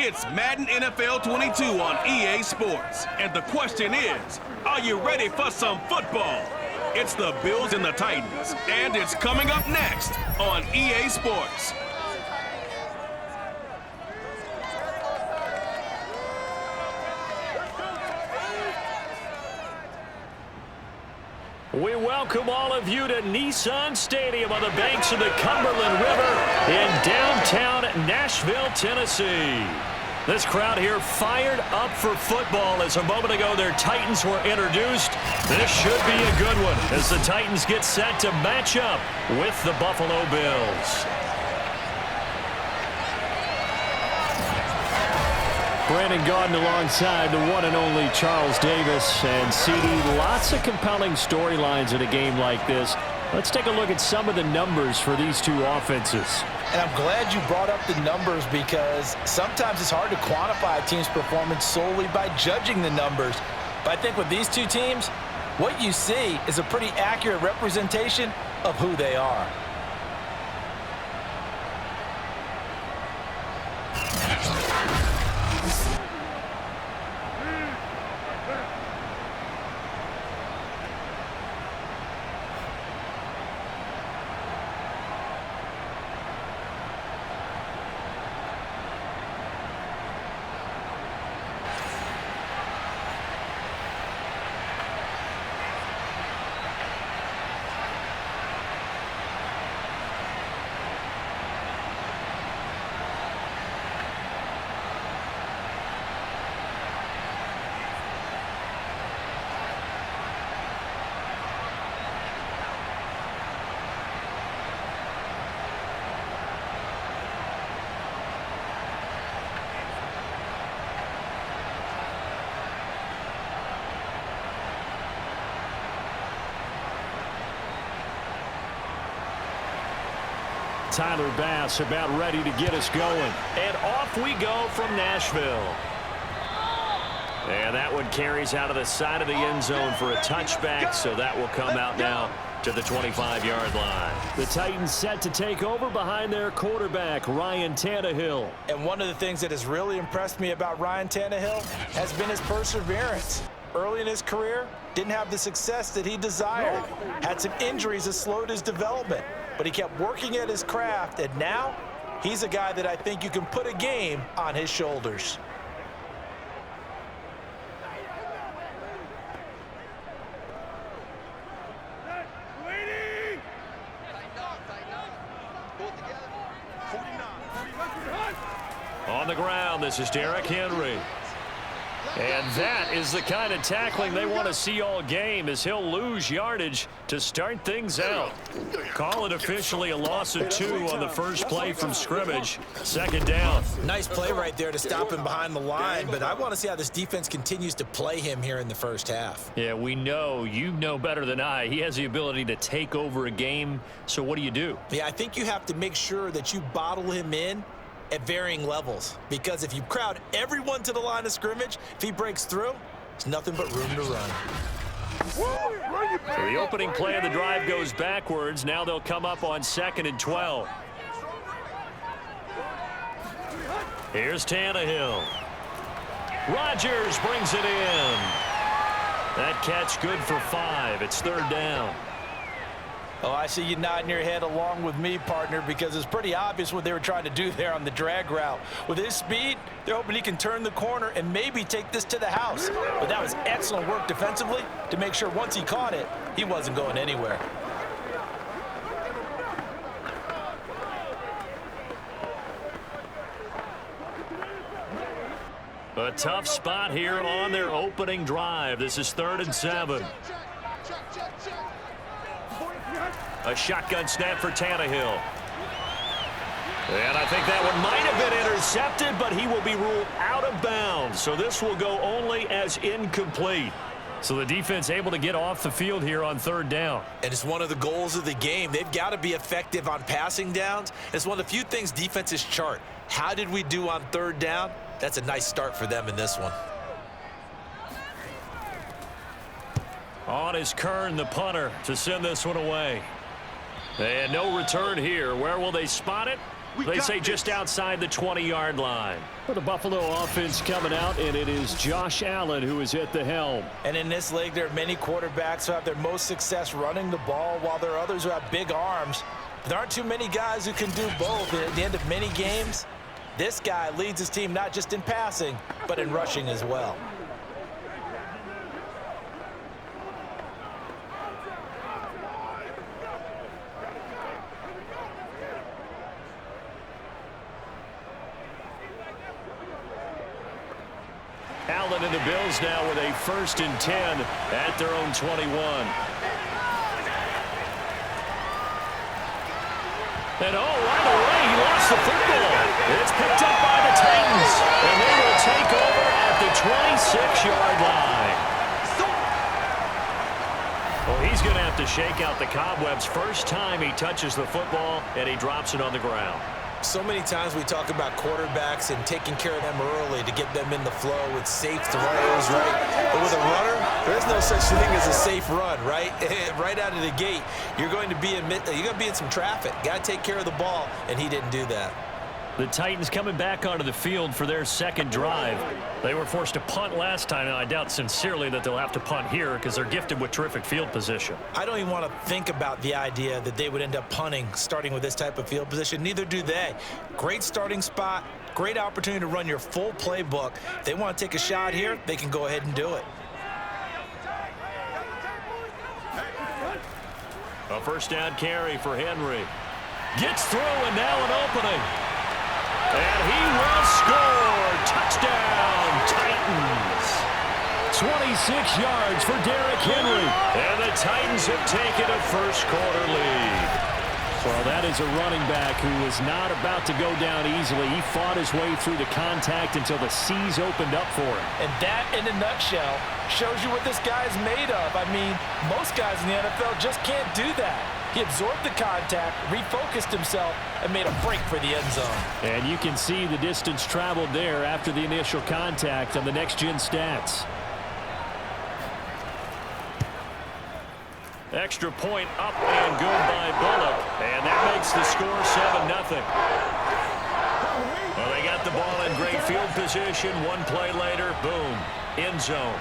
It's Madden NFL 22 on EA Sports. And the question is, are you ready for some football? It's the Bills and the Titans, and it's coming up next on EA Sports. We welcome all of you to Nissan Stadium on the banks of the Cumberland River in downtown Nashville, Tennessee. This crowd here fired up for football as a moment ago their Titans were introduced. This should be a good one as the Titans get set to match up with the Buffalo Bills. Brandon Gaudin alongside the one and only Charles Davis. And CD, lots of compelling storylines in a game like this. Let's take a look at some of the numbers for these two offenses. And I'm glad you brought up the numbers because sometimes it's hard to quantify a team's performance solely by judging the numbers. But I think with these two teams, what you see is a pretty accurate representation of who they are. Tyler Bass about ready to get us going. And off we go from Nashville. And that one carries out of the side of the end zone for a touchback, so that will come out now to the 25-yard line. The Titans set to take over behind their quarterback, Ryan Tannehill. And one of the things that has really impressed me about Ryan Tannehill has been his perseverance. Early in his career, didn't have the success that he desired. Had some injuries that slowed his development. But he kept working at his craft, and now he's a guy that I think you can put a game on his shoulders. On the ground, this is Derrick Henry. And that is the kind of tackling they want to see all game as he'll lose yardage to start things out. Call it officially a loss of 2 on the first play from scrimmage. Second down. Nice play right there to stop him behind the line, but I want to see how this defense continues to play him here in the first half. Yeah, we know. You know better than I. He has the ability to take over a game, so what do? Yeah, I think you have to make sure that you bottle him in at varying levels, because if you crowd everyone to the line of scrimmage, if he breaks through, there's nothing but room to run. So the opening play of the drive goes backwards. Now they'll come up on 2nd and 12. Here's Tannehill. Rodgers brings it in. That catch good for 5. It's 3rd down. Oh, I see you nodding your head along with me, partner, because it's pretty obvious what they were trying to do there on the drag route. With his speed, they're hoping he can turn the corner and maybe take this to the house. But that was excellent work defensively to make sure once he caught it, he wasn't going anywhere. A tough spot here on their opening drive. This is 3rd and 7. A shotgun snap for Tannehill. And I think that one might have been intercepted, but he will be ruled out of bounds. So this will go only as incomplete. So the defense able to get off the field here on 3rd down. And it's one of the goals of the game. They've got to be effective on passing downs. It's one of the few things defenses chart. How did we do on 3rd down? That's a nice start for them in this one. On is Kern, the punter, to send this one away. And no return here. Where will they spot it? They say just outside the 20-yard line. For the Buffalo offense coming out, and it is Josh Allen who is at the helm. And in this league, there are many quarterbacks who have their most success running the ball, while there are others who have big arms. There aren't too many guys who can do both. And at the end of many games, this guy leads his team not just in passing, but in rushing as well. Allen and the Bills now with a 1st and 10 at their own 21. And right away, he lost the football. It's picked up by the Titans, and they will take over at the 26-yard line. Well, he's going to have to shake out the cobwebs first time he touches the football, and he drops it on the ground. So many times we talk about quarterbacks and taking care of them early to get them in the flow with safe throws, right? But with a runner, there's no such thing as a safe run, right? Right out of the gate, you're going to be in some traffic. Got to take care of the ball, and he didn't do that. The Titans coming back onto the field for their second drive. They were forced to punt last time, and I doubt sincerely that they'll have to punt here because they're gifted with terrific field position. I don't even want to think about the idea that they would end up punting starting with this type of field position. Neither do they. Great starting spot, great opportunity to run your full playbook. If they want to take a shot here, they can go ahead and do it. A 1st down carry for Henry. Gets through, and now an opening. And he will score. Touchdown, Titans. 26 yards for Derrick Henry. And the Titans have taken a first-quarter lead. Well, that is a running back who was not about to go down easily. He fought his way through the contact until the seas opened up for him. And that, in a nutshell, shows you what this guy is made of. I mean, most guys in the NFL just can't do that. He absorbed the contact, refocused himself, and made a break for the end zone. And you can see the distance traveled there after the initial contact on the next-gen stats. Extra point up and good by Bullock. And that makes the score 7-0. Well, they got the ball in great field position. One play later, boom, end zone.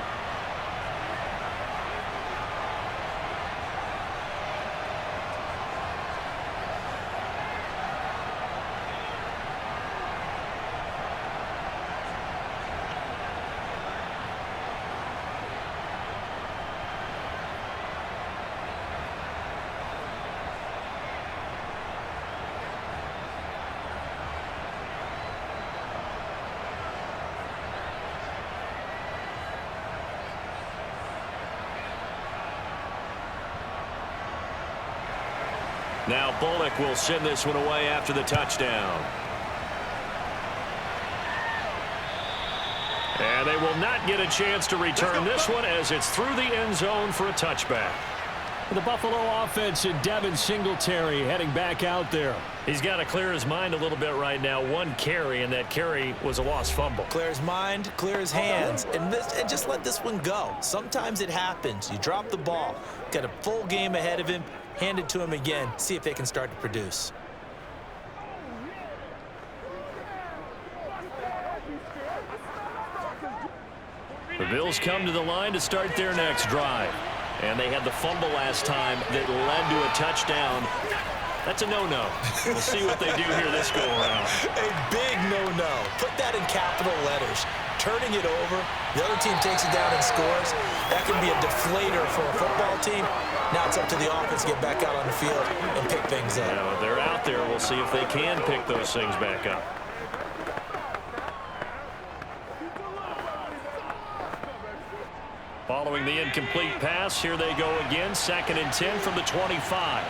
Now Bullock will send this one away after the touchdown. And they will not get a chance to return this one as it's through the end zone for a touchback. The Buffalo offense and Devin Singletary heading back out there. He's got to clear his mind a little bit right now. One carry, and that carry was a lost fumble. Clear his mind, clear his hands, and just let this one go. Sometimes it happens. You drop the ball, got a full game ahead of him, hand it to him again, see if they can start to produce. The Bills come to the line to start their next drive. And they had the fumble last time that led to a touchdown. That's a no-no. We'll see what they do here this go-around. A big no-no. Put that in capital letters. Turning it over, the other team takes it down and scores. That can be a deflator for a football team. Now it's up to the offense to get back out on the field and pick things up. Now, if they're out there, we'll see if they can pick those things back up. Following the incomplete pass, here they go again. 2nd and 10 from the 25.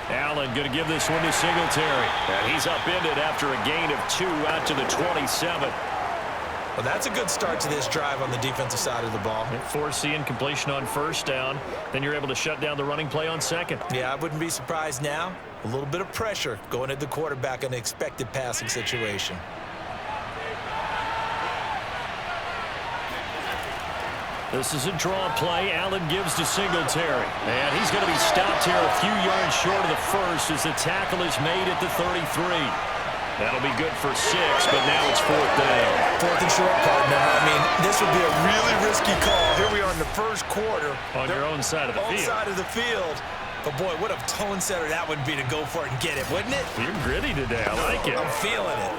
Allen going to give this one to Singletary. And he's upended after a gain of 2 out to the 27. Well, that's a good start to this drive on the defensive side of the ball. Force the incompletion on 1st down. Then you're able to shut down the running play on 2nd. Yeah, I wouldn't be surprised now. A little bit of pressure going at the quarterback in an expected passing situation. This is a draw play. Allen gives to Singletary. And he's going to be stopped here a few yards short of the first as the tackle is made at the 33. That'll be good for 6, but now it's 4th down. 4th and short, partner. I mean, this would be a really risky call. Here we are in the first quarter. On your own side of the field. Side of the field. But, boy, what a tone setter that would be to go for it and get it, wouldn't it? You're gritty today. I like it. I'm feeling it.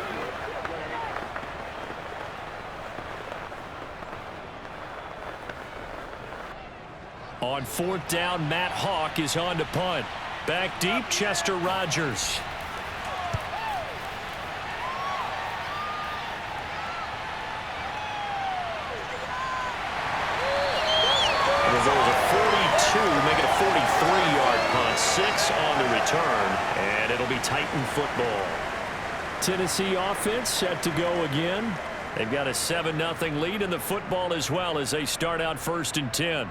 On 4th down, Matt Hawk is on to punt. Back deep, Chester Rogers. It'll go as a 42, make it a 43-yard punt. 6 on the return, and it'll be Titan football. Tennessee offense set to go again. They've got a 7-0 lead in the football as well as they start out 1st and 10.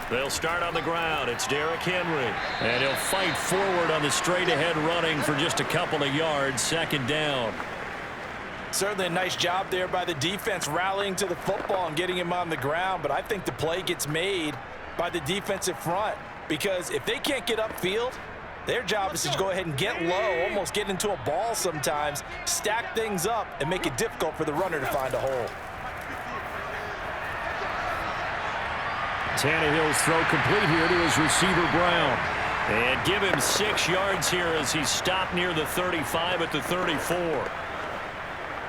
They'll start on the ground. It's Derrick Henry. And he'll fight forward on the straight-ahead running for just a couple of yards. 2nd down. Certainly a nice job there by the defense rallying to the football and getting him on the ground. But I think the play gets made by the defensive front because if they can't get upfield, their job is to go ahead and get low, almost get into a ball sometimes, stack things up, and make it difficult for the runner to find a hole. Tannehill's throw complete here to his receiver, Brown. And give him 6 yards here as he's stopped near the 35 at the 34.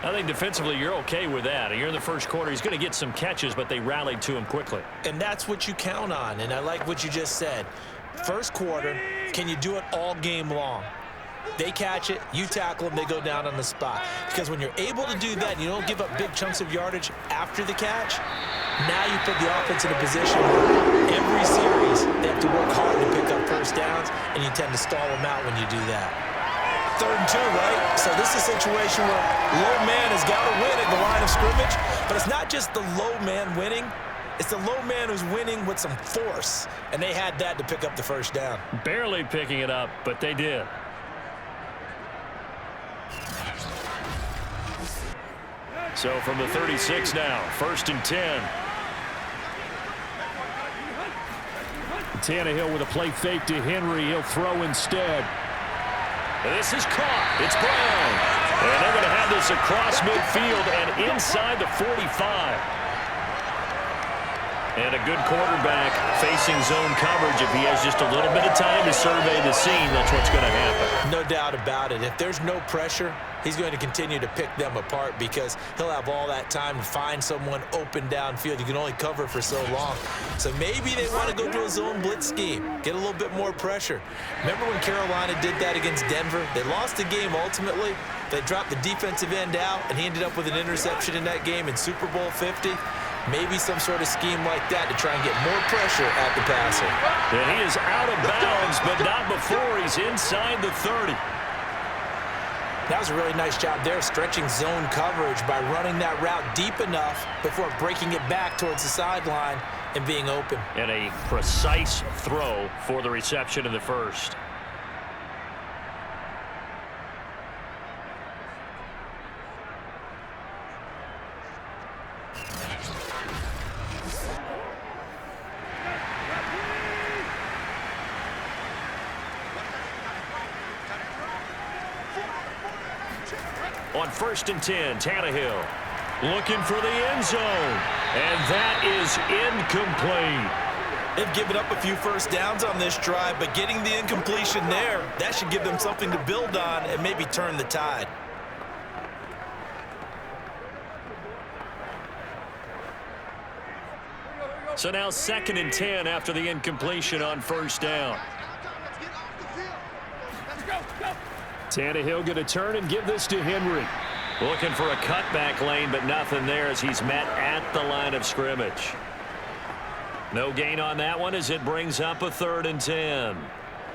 I think defensively you're okay with that. You're in the first quarter. He's going to get some catches, but they rallied to him quickly. And that's what you count on, and I like what you just said. First quarter, can you do it all game long? They catch it, you tackle them, they go down on the spot. Because when you're able to do that and you don't give up big chunks of yardage after the catch, now you put the offense in a position where every series they have to work hard to pick up first downs, and you tend to stall them out when you do that. 3rd and 2, right? So this is a situation where low man has got to win at the line of scrimmage, but it's not just the low man winning. It's the low man who's winning with some force, and they had that to pick up the first down. Barely picking it up, but they did. So from the 36 now, 1st and 10. Tannehill with a play fake to Henry. He'll throw instead. This is caught. It's Brown. And they're going to have this across midfield and inside the 45. And a good quarterback facing zone coverage. If he has just a little bit of time to survey the scene, that's what's going to happen. No doubt about it. If there's no pressure, he's going to continue to pick them apart because he'll have all that time to find someone open downfield. You can only cover for so long. So maybe they want to go to a zone blitz scheme, get a little bit more pressure. Remember when Carolina did that against Denver? They lost the game ultimately. They dropped the defensive end out, and he ended up with an interception in that game in Super Bowl 50. Maybe some sort of scheme like that to try and get more pressure at the passer. And he is out of bounds, but not before he's inside the 30. That was a really nice job there, stretching zone coverage by running that route deep enough before breaking it back towards the sideline and being open. And a precise throw for the reception in the first. On 1st and 10, Tannehill looking for the end zone. And that is incomplete. They've given up a few first downs on this drive, but getting the incompletion there, that should give them something to build on and maybe turn the tide. So now 2nd and 10 after the incompletion on 1st down. Tannehill going to turn and give this to Henry. Looking for a cutback lane, but nothing there as he's met at the line of scrimmage. No gain on that one as it brings up a 3rd and 10.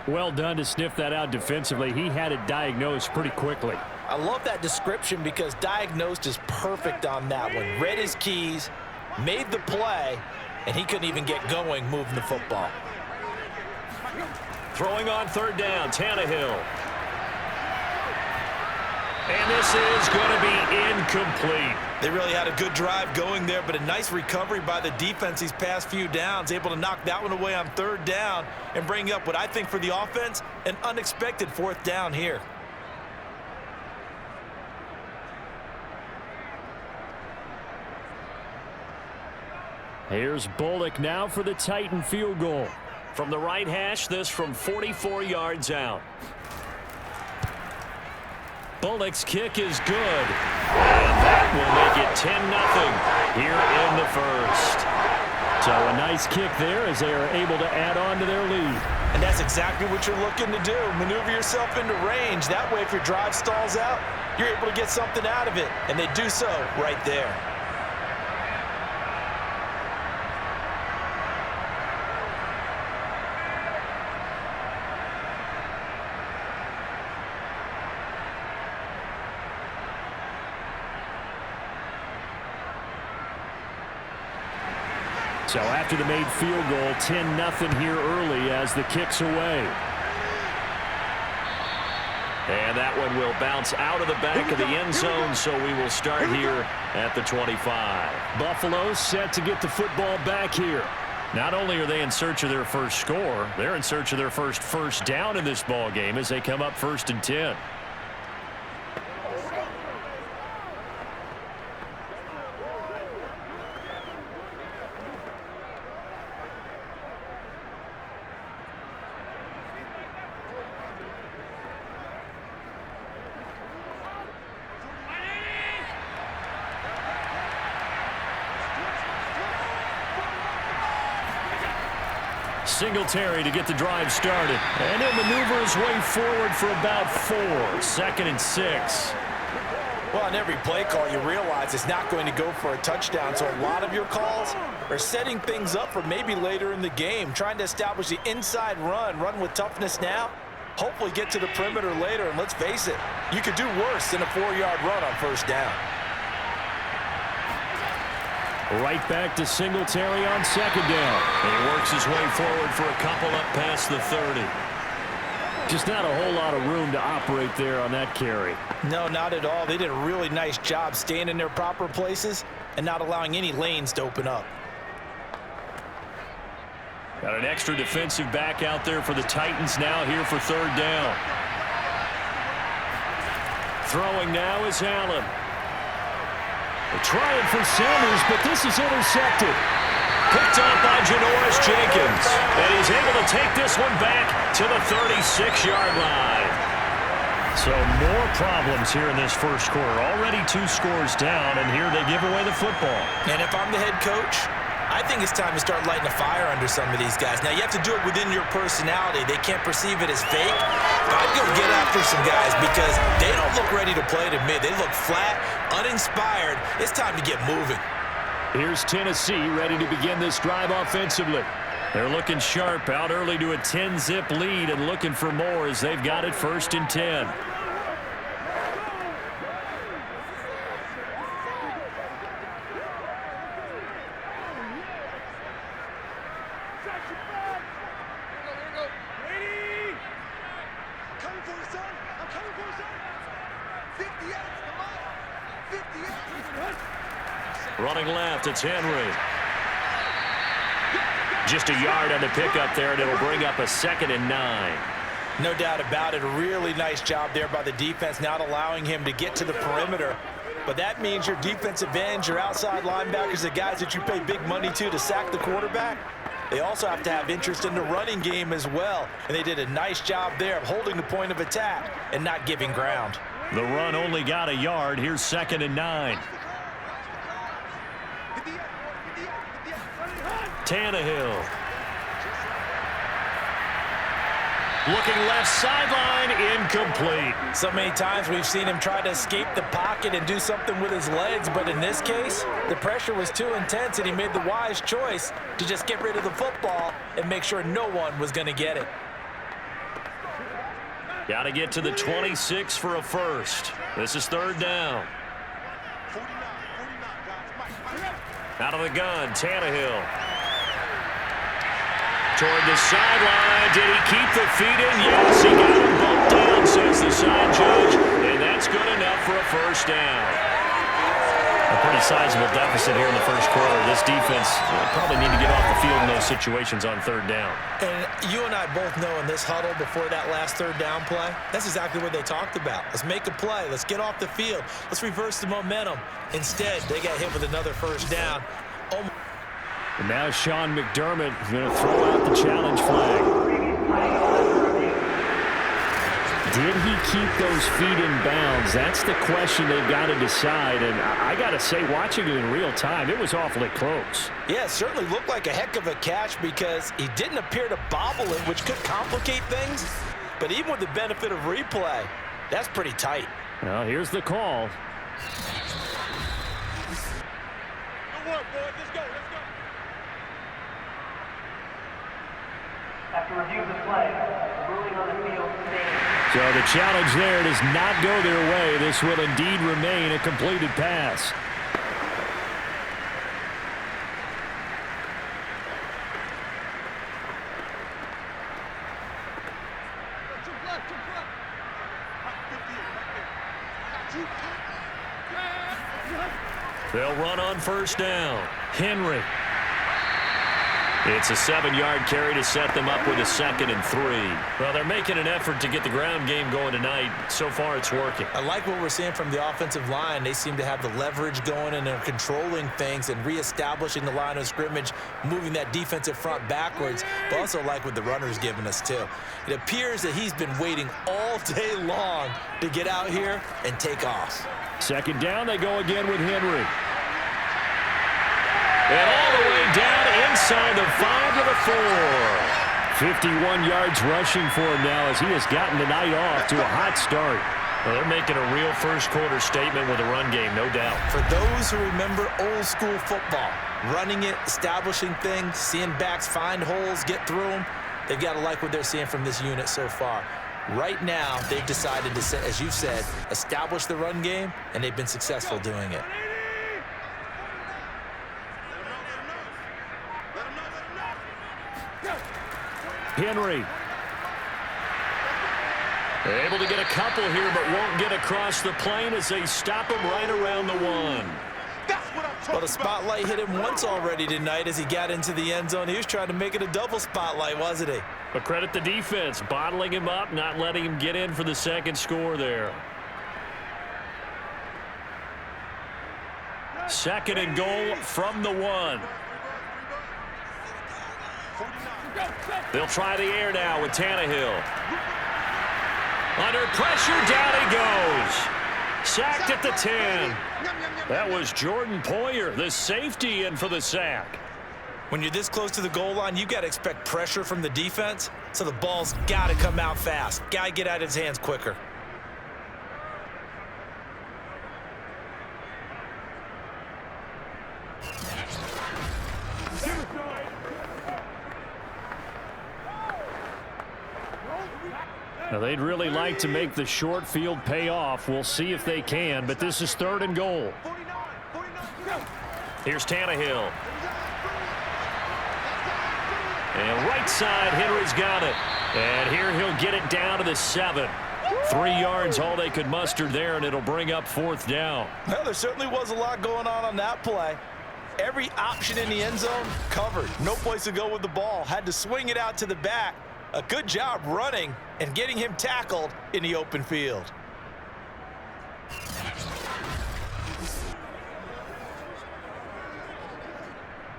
Well done to sniff that out defensively. He had it diagnosed pretty quickly. I love that description because diagnosed is perfect on that one. Read his keys, made the play, and he couldn't even get going moving the football. Throwing on third down, Tannehill. And this is going to be incomplete. They really had a good drive going there, but a nice recovery by the defense these past few downs, able to knock that one away on third down and bring up what I think for the offense, an unexpected fourth down here. Here's Bullock now for the Titan field goal. From the right hash, this from 44 yards out. Bullock's kick is good. And that will make it 10-0 here in the first. So a nice kick there as they are able to add on to their lead. And that's exactly what you're looking to do. Maneuver yourself into range. That way, if your drive stalls out, you're able to get something out of it. And they do so right there. So after the made field goal, 10-0 here early as the kick's away. And that one will bounce out of the back of the end zone, so we will start here at the 25. Buffalo set to get the football back here. Not only are they in search of their first score, they're in search of their first down in this ball game as they come up 1st and 10. Singletary to get the drive started. And he'll maneuver his way forward for about 4. 2nd and 6. Well, on every play call, you realize it's not going to go for a touchdown. So a lot of your calls are setting things up for maybe later in the game, trying to establish the inside run with toughness now, hopefully get to the perimeter later. And let's face it, you could do worse than a 4-yard run on first down. Right back to Singletary on 2nd down. And he works his way forward for a couple up past the 30. Just not a whole lot of room to operate there on that carry. No, not at all. They did a really nice job staying in their proper places and not allowing any lanes to open up. Got an extra defensive back out there for the Titans now here for 3rd down. Throwing now is Allen. They're trying for Sanders, but this is intercepted. Picked up by Janoris Jenkins. And he's able to take this one back to the 36-yard line. So more problems here in this first quarter. Already 2 scores down, and here they give away the football. And if I'm the head coach, I think it's time to start lighting a fire under some of these guys. Now, you have to do it within your personality. They can't perceive it as fake. But I'd go get after some guys because they don't look ready to play to me. They look flat, uninspired. It's time to get moving. Here's Tennessee ready to begin this drive offensively. They're looking sharp, out early to a 10-zip lead and looking for more as they've got it 1st and 10. Running left, it's Henry. Just a yard on the pickup there, and it'll bring up a 2nd and 9. No doubt about it. A really nice job there by the defense, not allowing him to get to the perimeter. But that means your defensive ends, your outside linebackers, the guys that you pay big money to sack the quarterback, they also have to have interest in the running game as well. And they did a nice job there of holding the point of attack and not giving ground. The run only got a yard. Here's 2nd and 9. Tannehill. Looking left sideline, incomplete. So many times we've seen him try to escape the pocket and do something with his legs, but in this case, the pressure was too intense and he made the wise choice to just get rid of the football and make sure no one was going to get it. Got to get to the 26 for a first. This is third down. Out of the gun, Tannehill. Toward the sideline. Did he keep the feet in? Yes, he got them both down, says the side judge. And that's good enough for a first down. A pretty sizable deficit here in the first quarter. This defense probably need to get off the field in those situations on third down. And you and I both know in this huddle before that last third down play, that's exactly what they talked about. Let's make a play. Let's get off the field. Let's reverse the momentum. Instead, they got hit with another first down. Oh. And now Sean McDermott is going to throw out the challenge flag. Did he keep those feet in bounds? That's the question they've got to decide. And I got to say, watching it in real time, it was awfully close. Yeah, it certainly looked like a heck of a catch because he didn't appear to bobble it, which could complicate things. But even with the benefit of replay, that's pretty tight. Well, here's the call. Good work, boys. Let's go. Let's go. After review of the play, the ruling on the field stands. So the challenge there does not go their way. This will indeed remain a completed pass. They'll run on first down. Henry. It's a 7-yard carry to set them up with a 2nd and 3. Well, they're making an effort to get the ground game going tonight. So far, it's working. I like what we're seeing from the offensive line. They seem to have the leverage going, and they're controlling things and reestablishing the line of scrimmage, moving that defensive front backwards. But also like what the runner's giving us, too. It appears that he's been waiting all day long to get out here and take off. 2nd down, they go again with Henry. And all the way down inside the 5 to the 4. 51 yards rushing for him now as he has gotten the night off to a hot start. Well, they're making a real first quarter statement with a run game, no doubt. For those who remember old school football, running it, establishing things, seeing backs find holes, get through them, they've got to like what they're seeing from this unit so far. Right now, they've decided to, as you said, establish the run game, and they've been successful doing it. Henry. Able to get a couple here, but won't get across the plane as they stop him right around the 1. Well, the spotlight hit him once already tonight as he got into the end zone. He was trying to make it a double spotlight, wasn't he? But credit the defense, bottling him up, not letting him get in for the 2nd score there. 2nd and goal from the 1. They'll try the air now with Tannehill. Under pressure, down he goes. Sacked at the 10. That was Jordan Poyer, the safety, in for the sack. When you're this close to the goal line, you got to expect pressure from the defense, so the ball's got to come out fast. Got to get out of his hands quicker. Now, they'd really like to make the short field pay off. We'll see if they can, but this is 3rd and goal. Here's Tannehill. And right side, Henry's got it. And here he'll get it down to the 7. 3 yards, all they could muster there, and it'll bring up 4th down. Well, there certainly was a lot going on that play. Every option in the end zone covered. No place to go with the ball. Had to swing it out to the back. A good job running and getting him tackled in the open field.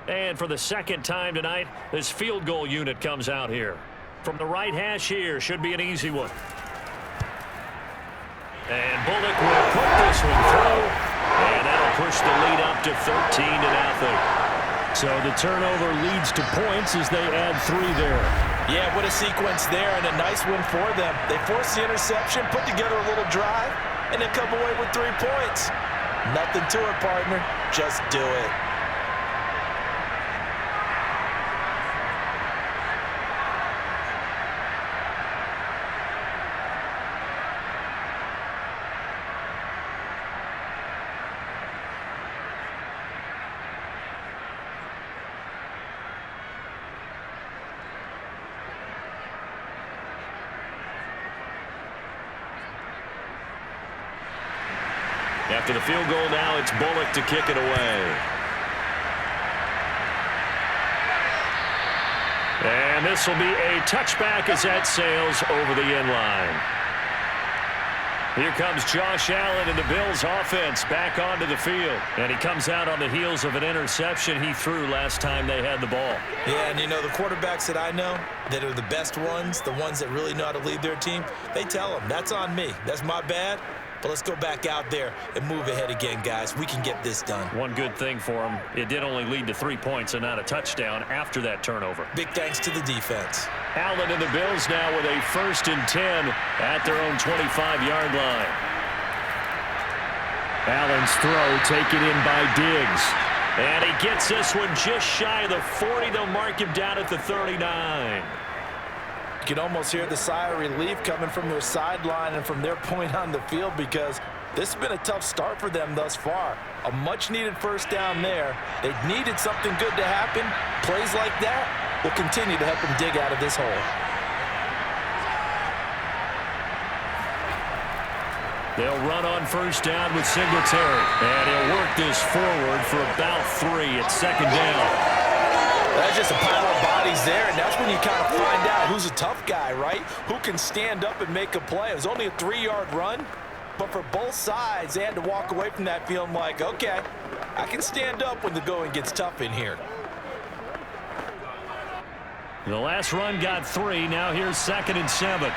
And for the 2nd time tonight, this field goal unit comes out here. From the right hash here, should be an easy one. And Bullock will put this one through. And that'll push the lead up to 13-0. So the turnover leads to points as they add 3 there. Yeah, what a sequence there, and a nice win for them. They forced the interception, put together a little drive, and then come away with 3 points. Nothing to it, partner. Just do it. After the field goal now, it's Bullock to kick it away. And this will be a touchback as that sails over the end line. Here comes Josh Allen and the Bills offense back onto the field. And he comes out on the heels of an interception he threw last time they had the ball. Yeah, and you know, the quarterbacks that I know that are the best ones, the ones that really know how to lead their team, they tell them, that's on me. That's my bad. But let's go back out there and move ahead again, guys. We can get this done. One good thing for him, it did only lead to 3 points and not a touchdown after that turnover. Big thanks to the defense. Allen and the Bills now with a 1st and 10 at their own 25-yard line. Allen's throw taken in by Diggs. And he gets this one just shy of the 40. They'll mark him down at the 39. You can almost hear the sigh of relief coming from their sideline and from their point on the field, because this has been a tough start for them thus far. A much-needed first down there. They needed something good to happen. Plays like that will continue to help them dig out of this hole. They'll run on first down with Singletary. And he'll work this forward for about 3 at 2nd down. That's just a pile of bodies there, and that's when you kind of find out who's a tough guy, right? Who can stand up and make a play. It was only a 3-yard run, but for both sides, they had to walk away from that feeling like, okay, I can stand up when the going gets tough in here. The last run got 3. Now here's 2nd and 7.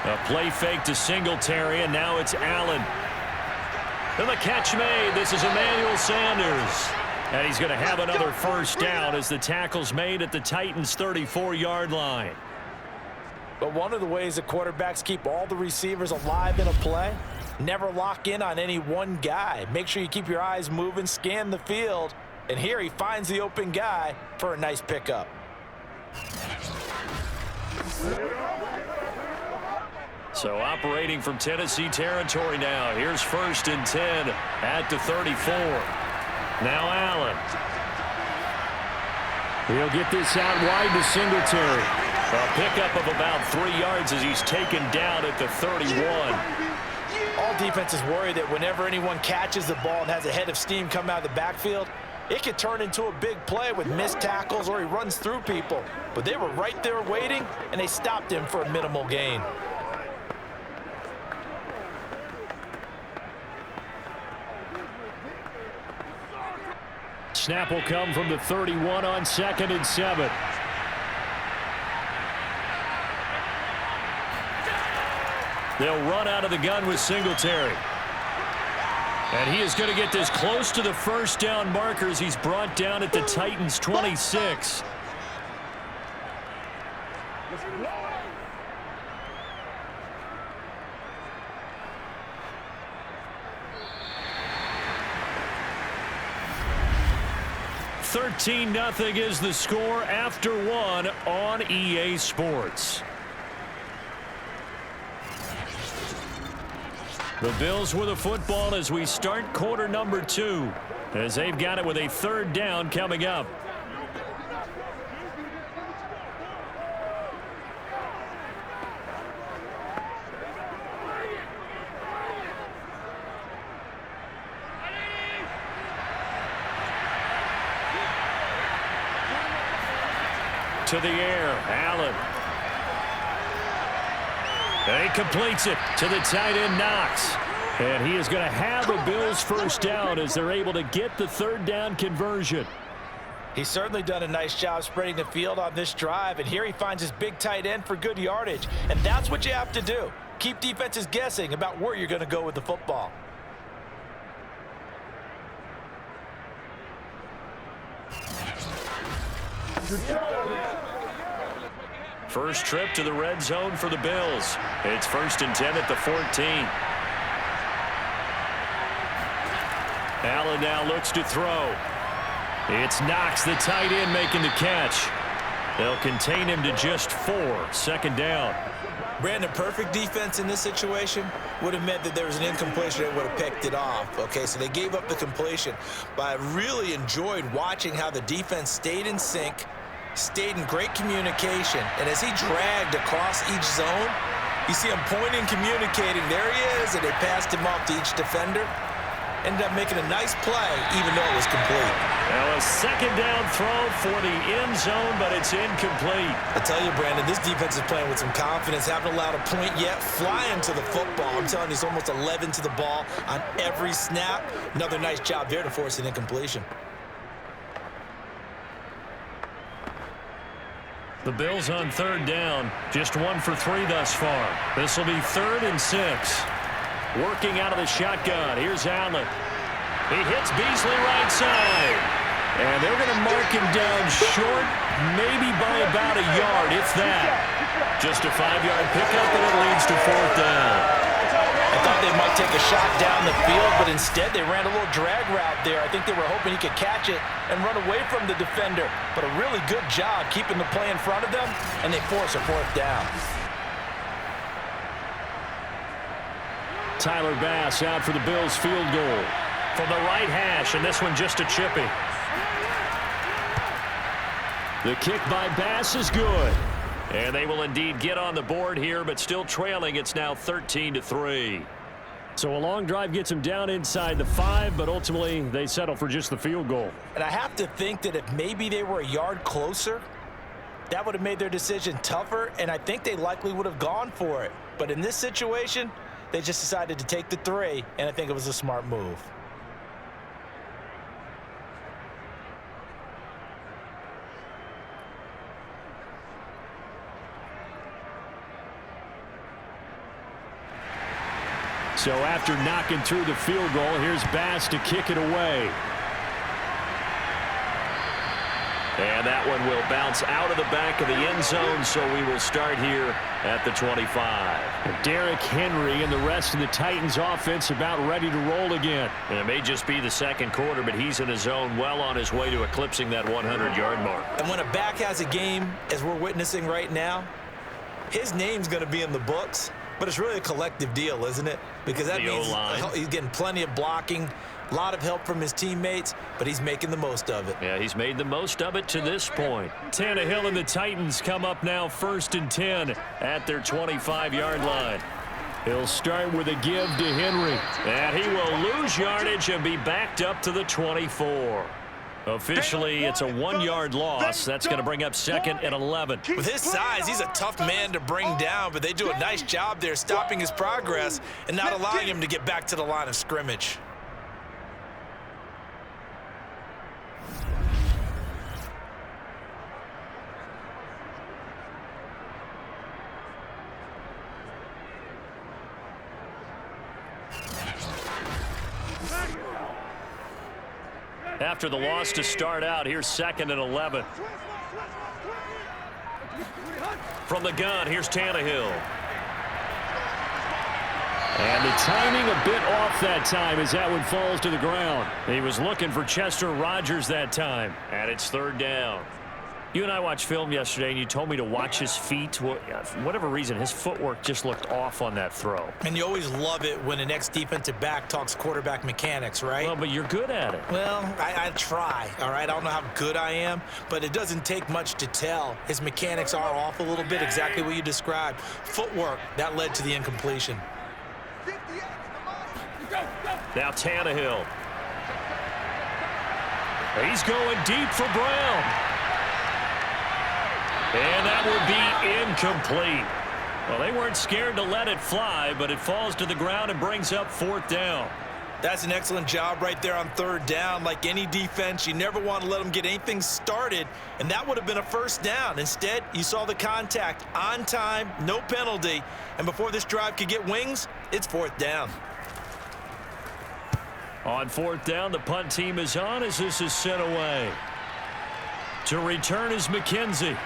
A play fake to Singletary, and now it's Allen. And the catch made. This is Emmanuel Sanders. And he's going to have another first down as the tackle's made at the Titans' 34-yard line. But one of the ways that quarterbacks keep all the receivers alive in a play, never lock in on any one guy. Make sure you keep your eyes moving, scan the field. And here he finds the open guy for a nice pickup. So operating from Tennessee territory now. Here's 1st and 10 at the 34. Now Allen. He'll get this out wide to Singletary. A pickup of about 3 yards as he's taken down at the 31. All defenses worry that whenever anyone catches the ball and has a head of steam come out of the backfield, it could turn into a big play with missed tackles or he runs through people. But they were right there waiting, and they stopped him for a minimal gain. Snap will come from the 31 on 2nd and 7. They'll run out of the gun with Singletary. And he is going to get this close to the first down markers. He's brought down at the Titans' 26. $13-0 is the score after 1 on EA Sports. The Bills with the football as we start quarter number 2, as they've got it with a 3rd down coming up. To the air, Allen. And he completes it to the tight end, Knox. And he is going to have a Bills first down as they're able to get the 3rd down conversion. He's certainly done a nice job spreading the field on this drive, and here he finds his big tight end for good yardage. And that's what you have to do. Keep defenses guessing about where you're going to go with the football. First trip to the red zone for the Bills. It's 1st and 10 at the 14. Allen now looks to throw. It's Knox, the tight end, making the catch. They'll contain him to just 4. 2nd down. Brandon, perfect defense in this situation would have meant that there was an incompletion that would have picked it off. Okay, so they gave up the completion. But I really enjoyed watching how the defense stayed in sync, stayed in great communication, and as he dragged across each zone, You see him pointing, communicating. There he is, and they passed him off to each defender. Ended up making a nice play, even though it was complete. Now a second down throw for the end zone, but it's incomplete. I tell you, Brandon, this defense is playing with some confidence. Haven't allowed a point yet. Flying to the football. I'm telling you, it's almost 11 to the ball on every snap. Another nice job there to force an incompletion. The Bills on third down. Just 1 for 3 thus far. This will be 3rd and 6. Working out of the shotgun. Here's Allen. He hits Beasley right side. And they're going to mark him down short, maybe by about a yard, if that. Just a 5-yard pickup, and it leads to 4th down. I thought they might take a shot down the field, but instead they ran a little drag route there. I think they were hoping he could catch it and run away from the defender. But a really good job keeping the play in front of them, and they force a 4th down. Tyler Bass out for the Bills field goal from the right hash, and this one just a chippy. The kick by Bass is good. And they will indeed get on the board here, but still trailing. It's now 13-3. So a long drive gets them down inside the 5, but ultimately they settle for just the field goal. And I have to think that if maybe they were a yard closer, that would have made their decision tougher, and I think they likely would have gone for it. But in this situation, they just decided to take the 3, and I think it was a smart move. So after knocking through the field goal, here's Bass to kick it away. And that one will bounce out of the back of the end zone, so we will start here at the 25. Derrick Henry and the rest of the Titans offense about ready to roll again. And it may just be the second quarter, but he's in his zone, well on his way to eclipsing that 100-yard mark. And when a back has a game, as we're witnessing right now, his name's going to be in the books, but it's really a collective deal, isn't it? Because that means he's getting plenty of blocking, a lot of help from his teammates, but he's making the most of it. Yeah, he's made the most of it to this point. Tannehill and the Titans come up now 1st and 10 at their 25-yard line. He'll start with a give to Henry. And he will lose yardage and be backed up to the 24. Officially, it's a 1-yard loss. That's going to bring up 2nd and 11. With his size, he's a tough man to bring down, but they do a nice job there stopping his progress and not allowing him to get back to the line of scrimmage. After the loss to start out, here's 2nd and 11. From the gun, here's Tannehill. And the timing a bit off that time as that one falls to the ground. He was looking for Chester Rogers that time, and it's 3rd down. You and I watched film yesterday, and you told me to watch his feet. Well, for whatever reason, his footwork just looked off on that throw. And you always love it when an ex-defensive back talks quarterback mechanics, right? Well, but you're good at it. Well, I try, all right? I don't know how good I am, but it doesn't take much to tell. His mechanics are off a little bit, exactly what you described. Footwork, that led to the incompletion. Now Tannehill. He's going deep for Brown. And that will be incomplete. Well, they weren't scared to let it fly, but it falls to the ground and brings up 4th down. That's an excellent job right there on 3rd down. Like any defense, you never want to let them get anything started, and that would have been a 1st down. Instead, you saw the contact on time, no penalty, and before this drive could get wings, it's 4th down. On 4th down, the punt team is on as this is sent away. To return is McKenzie.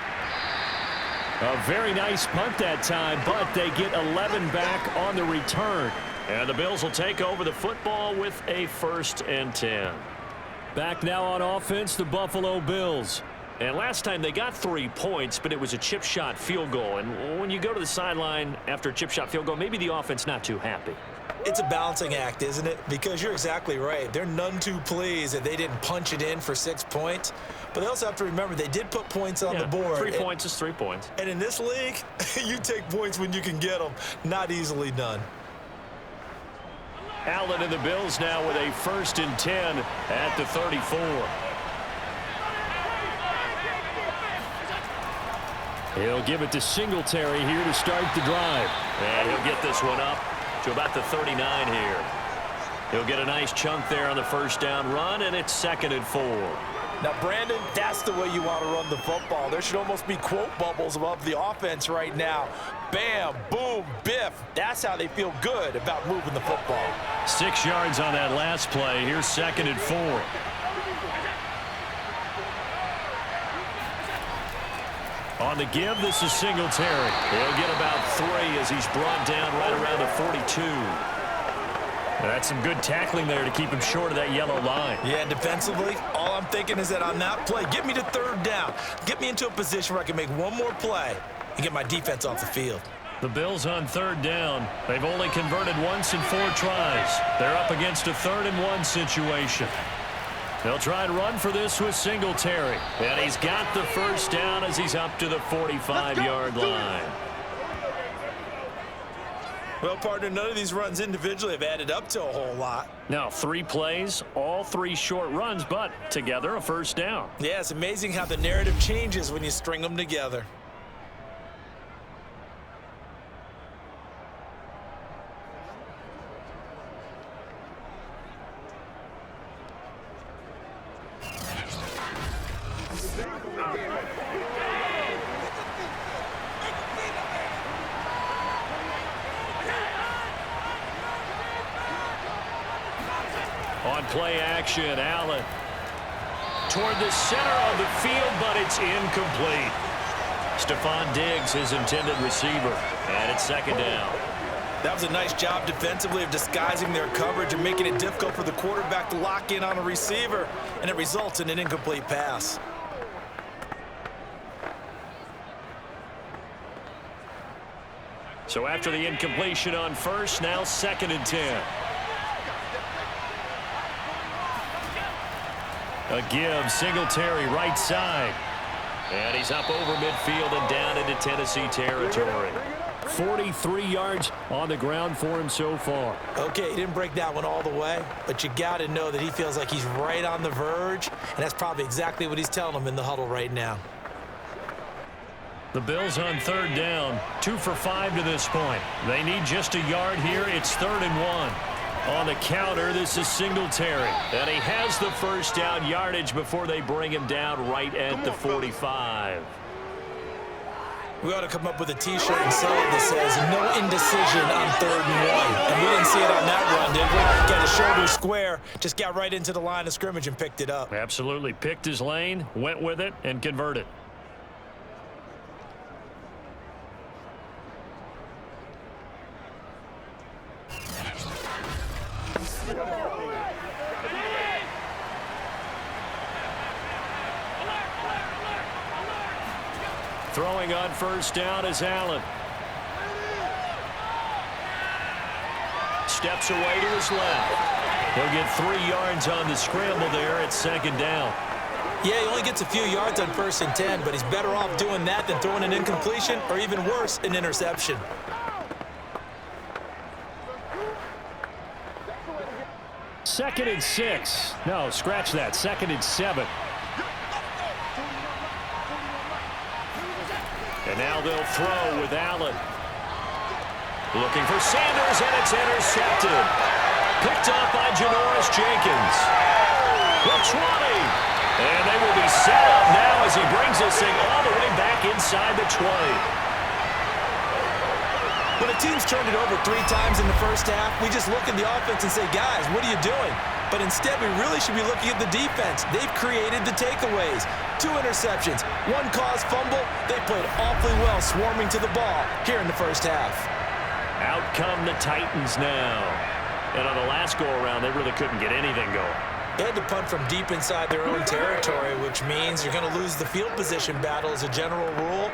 A very nice punt that time, but they get 11 back on the return. And the Bills will take over the football with a 1st and 10. Back now on offense, the Buffalo Bills. And last time they got 3 points, but it was a chip shot field goal. And when you go to the sideline after a chip shot field goal, maybe the offense not too happy. It's a balancing act, isn't it? Because you're exactly right. They're none too pleased that they didn't punch it in for 6 points. But they also have to remember they did put points on the board. 3 points is 3 points. And in this league, you take points when you can get them. Not easily done. Allen and the Bills now with a 1st and 10 at the 34. He'll give it to Singletary here to start the drive. And he'll get this one up to about the 39 here. He'll get a nice chunk there on the 1st down run, and it's 2nd and 4. Now, Brandon, that's the way you want to run the football. There should almost be quote bubbles above the offense right now. Bam, boom, biff. That's how they feel good about moving the football. 6 yards on that last play. Here's 2nd and 4. On the give, this is Singletary. He'll get about 3 as he's brought down right around the 42. That's some good tackling there to keep him short of that yellow line. Yeah, defensively, all I'm thinking is that on that play, get me to 3rd down. Get me into a position where I can make one more play and get my defense off the field. The Bills on 3rd down. They've only converted once in 4 tries. They're up against a 3rd and 1 situation. They'll try and run for this with Singletary. And he's got the 1st down as he's up to the 45-yard line. Well, partner, none of these runs individually have added up to a whole lot. Now, 3 plays, all 3 short runs, but together a 1st down. Yeah, it's amazing how the narrative changes when you string them together. On play action, Allen toward the center of the field, but it's incomplete. Stephon Diggs, his intended receiver, and it's 2nd down. That was a nice job defensively of disguising their coverage and making it difficult for the quarterback to lock in on a receiver, and it results in an incomplete pass. So after the incompletion on 1st, now 2nd and 10. A give, Singletary right side. And he's up over midfield and down into Tennessee territory. 43 yards on the ground for him so far. Okay, he didn't break that one all the way, but you got to know that he feels like he's right on the verge, and that's probably exactly what he's telling them in the huddle right now. The Bills on 3rd down, 2 for 5 to this point. They need just a yard here. It's 3rd and 1. On the counter, this is Singletary. And he has the 1st down yardage before they bring him down right at the 45. We ought to come up with a T-shirt and sell it that says, no indecision on 3rd and 1. And we didn't see it on that run, did we? Got his shoulder square, just got right into the line of scrimmage and picked it up. Absolutely. Picked his lane, went with it, and converted. Throwing on 1st down is Allen. Steps away to his left. He'll get 3 yards on the scramble there at 2nd down. Yeah, he only gets a few yards on 1st and 10, but he's better off doing that than throwing an incompletion or even worse, an interception. Second and 6. No, scratch that. 2nd and 7. And now they'll throw with Allen. Looking for Sanders, and it's intercepted. Picked up by Janoris Jenkins. The 20. And they will be set up now as he brings this thing all the way back inside the 20. When a team's turned it over 3 times in the 1st half, we just look at the offense and say, guys, what are you doing? But instead, we really should be looking at the defense. They've created the takeaways. 2 interceptions, 1 caused fumble. They played awfully well swarming to the ball here in the 1st half. Out come the Titans now. And on the last go-around, they really couldn't get anything going. They had to punt from deep inside their own territory, which means you're going to lose the field position battle as a general rule.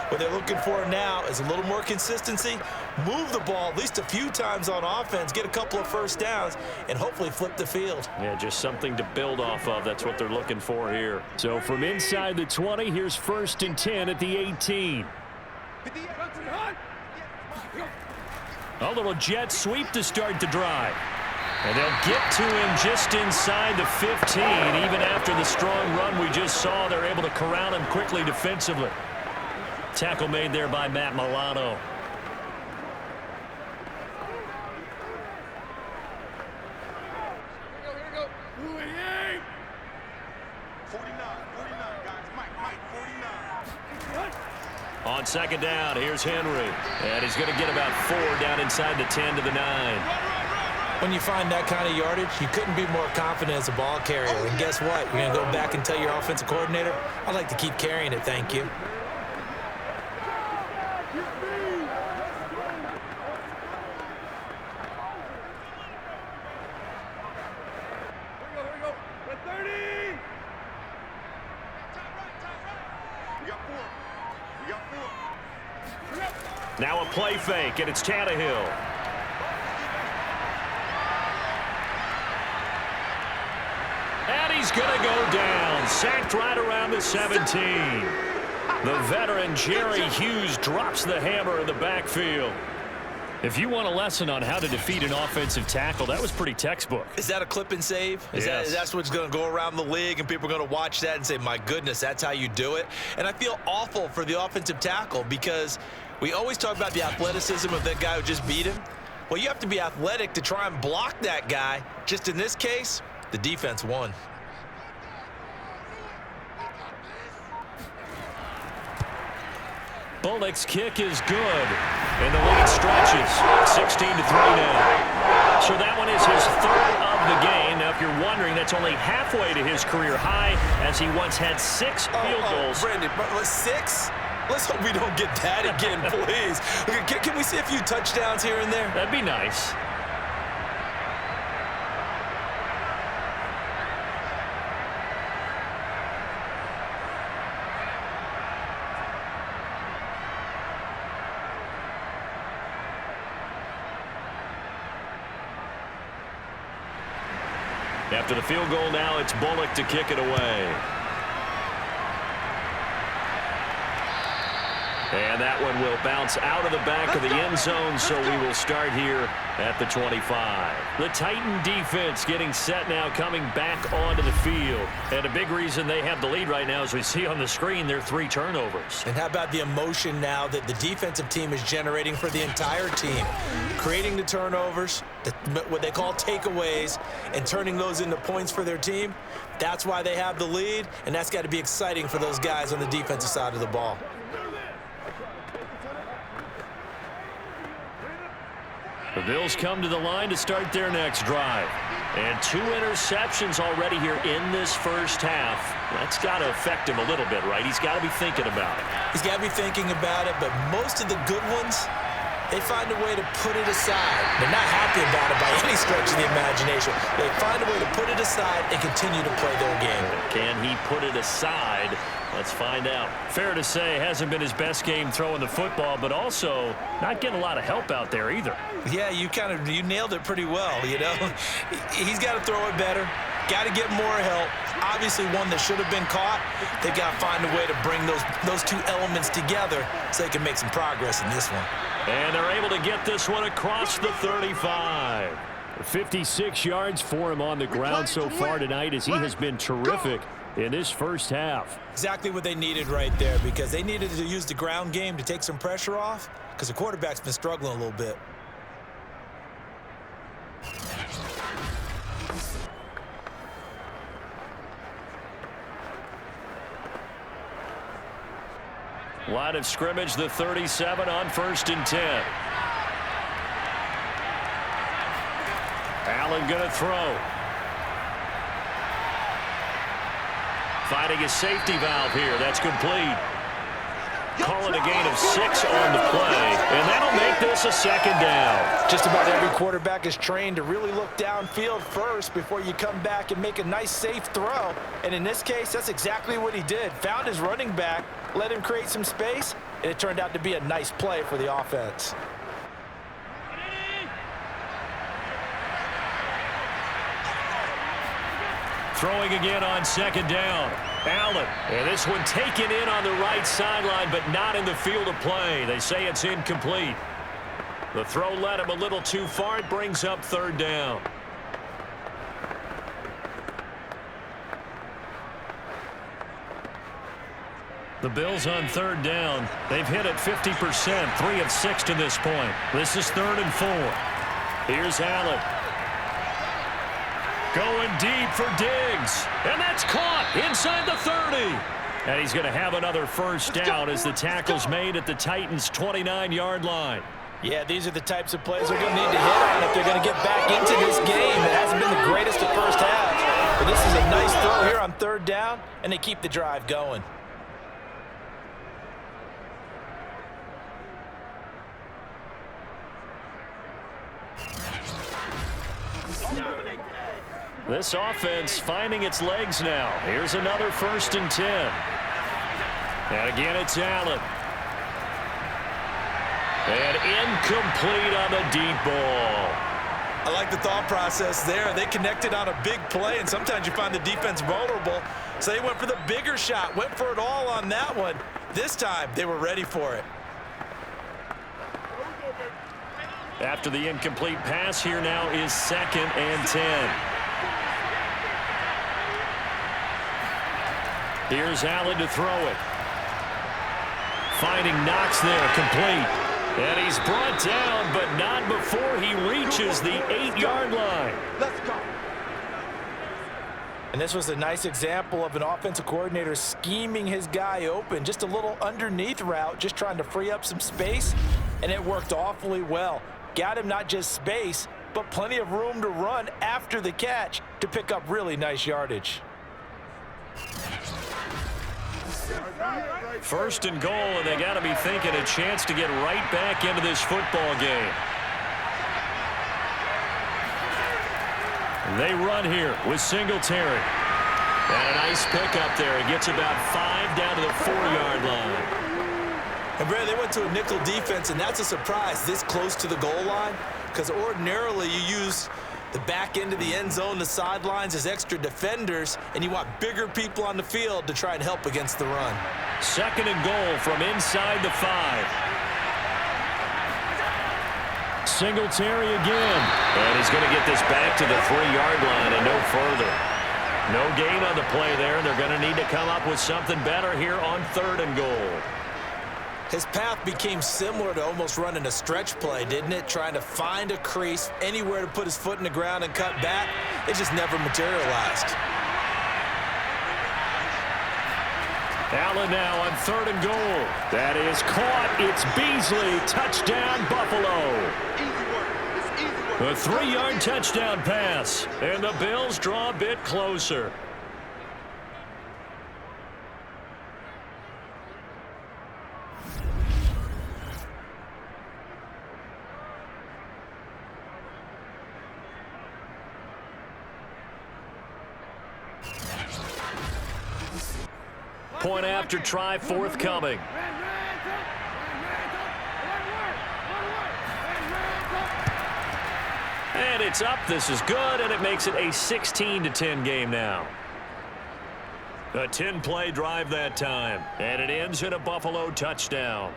What they're looking for now is a little more consistency, move the ball at least a few times on offense, get a couple of first downs, and hopefully flip the field. Yeah, just something to build off of. That's what they're looking for here. So from inside the 20, here's 1st and 10 at the 18. A little jet sweep to start the drive. And they'll get to him just inside the 15. Even after the strong run we just saw, they're able to corral him quickly defensively. Tackle made there by Matt Milano. Here we go. 49, guys. Mike, 49. On 2nd down, here's Henry. And he's going to get about 4 down inside the 10 to the 9. When you find that kind of yardage, you couldn't be more confident as a ball carrier. And guess what? You're going to go back and tell your offensive coordinator, I'd like to keep carrying it, thank you. Here we go. 30. We got 4. Now a play fake, and it's Tannehill. And he's going to go down. Sacked right around the 17. The veteran Jerry Hughes drops the hammer in the backfield. If you want a lesson on how to defeat an offensive tackle, that was pretty textbook. Is that a clip and save? Yes. That's what's going to go around the league, and people are going to watch that and say, my goodness, that's how you do it? And I feel awful for the offensive tackle because we always talk about the athleticism of that guy who just beat him. Well, you have to be athletic to try and block that guy. Just in this case, the defense won. Bullock's kick is good, and the lead stretches 16-3 now. So that one is his 3rd of the game. Now, if you're wondering, that's only halfway to his career high, as he once had 6 field goals. Brandon, 6? Let's hope we don't get that again, please. Can we see a few touchdowns here and there? That'd be nice. After the field goal now, it's Bullock to kick it away. And that one will bounce out of the back of the end zone, so we will start here at the 25. The Titan defense getting set now, coming back onto the field. And a big reason they have the lead right now, as we see on the screen, their 3 turnovers. And how about the emotion now that the defensive team is generating for the entire team? Creating the turnovers, what they call takeaways, and turning those into points for their team. That's why they have the lead, and that's got to be exciting for those guys on the defensive side of the ball. The Bills come to the line to start their next drive. And 2 interceptions already here in this first half. That's got to affect him a little bit, right? He's got to be thinking about it. He's got to be thinking about it, but most of the good ones, they find a way to put it aside. They're not happy about it by any stretch of the imagination. They find a way to put it aside and continue to play their game. Can he put it aside? Let's find out. Fair to say, hasn't been his best game throwing the football, but also not getting a lot of help out there either. Yeah, you nailed it pretty well, you know. He's got to throw it better. Got to get more help. Obviously one that should have been caught. They've got to find a way to bring those 2 elements together so they can make some progress in this one. And they're able to get this one across the 35. 56 yards for him on the ground so far tonight, as he has been terrific in this first half. Exactly what they needed right there, because they needed to use the ground game to take some pressure off, because the quarterback's been struggling a little bit. Line of scrimmage, the 37 on 1st and 10. Allen going to throw. Finding a safety valve here. That's complete. Calling a gain of 6 on the play, and that'll make this a second down. Just about every quarterback is trained to really look downfield first before you come back and make a nice, safe throw. And in this case, that's exactly what he did. Found his running back, let him create some space, and it turned out to be a nice play for the offense. Throwing again on second down. Allen, and this one taken in on the right sideline, but not in the field of play. They say it's incomplete. The throw led him a little too far. It brings up third down. The Bills on third down. They've hit it 50%, 3 of 6 to this point. This is 3rd and 4. Here's Allen. Going deep for Diggs. And that's caught inside the 30. And he's going to have another first down as the tackle's made at the Titans' 29-yard line. Yeah, these are the types of plays they're going to need to hit on if they're going to get back into this game. It hasn't been the greatest at first half, but this is a nice throw here on third down, and they keep the drive going. This offense finding its legs now. Here's another 1st and 10. And again, it's Allen. And incomplete on the deep ball. I like the thought process there. They connected on a big play, and sometimes you find the defense vulnerable. So they went for the bigger shot, went for it all on that one. This time, they were ready for it. After the incomplete pass, here now is 2nd and 10. Here's Allen to throw it. Finding Knox there, complete. And he's brought down, but not before he reaches the 8-yard line. Let's go. And this was a nice example of an offensive coordinator scheming his guy open. Just a little underneath route, just trying to free up some space, and it worked awfully well. Got him not just space, but plenty of room to run after the catch to pick up really nice yardage. 1st and goal, and they got to be thinking a chance to get right back into this football game. They run here with Singletary. And a nice pickup there. He gets about 5 down to the 4-yard line. And Brad, they went to a nickel defense, and that's a surprise this close to the goal line, because ordinarily you use the back end of the end zone, the sidelines as extra defenders, and you want bigger people on the field to try and help against the run. 2nd and goal from inside the 5. Singletary again. And he's going to get this back to the 3-yard line and no further. No gain on the play there. They're going to need to come up with something better here on 3rd and goal. His path became similar to almost running a stretch play, didn't it? Trying to find a crease, anywhere to put his foot in the ground and cut back. It just never materialized. Allen now on 3rd and goal. That is caught. It's Beasley. Touchdown, Buffalo. A 3-yard touchdown pass. And the Bills draw a bit closer. Point after try forthcoming. And it's up. This is good, and it makes it a 16-10 game now. A 10-play drive that time, and it ends in a Buffalo touchdown.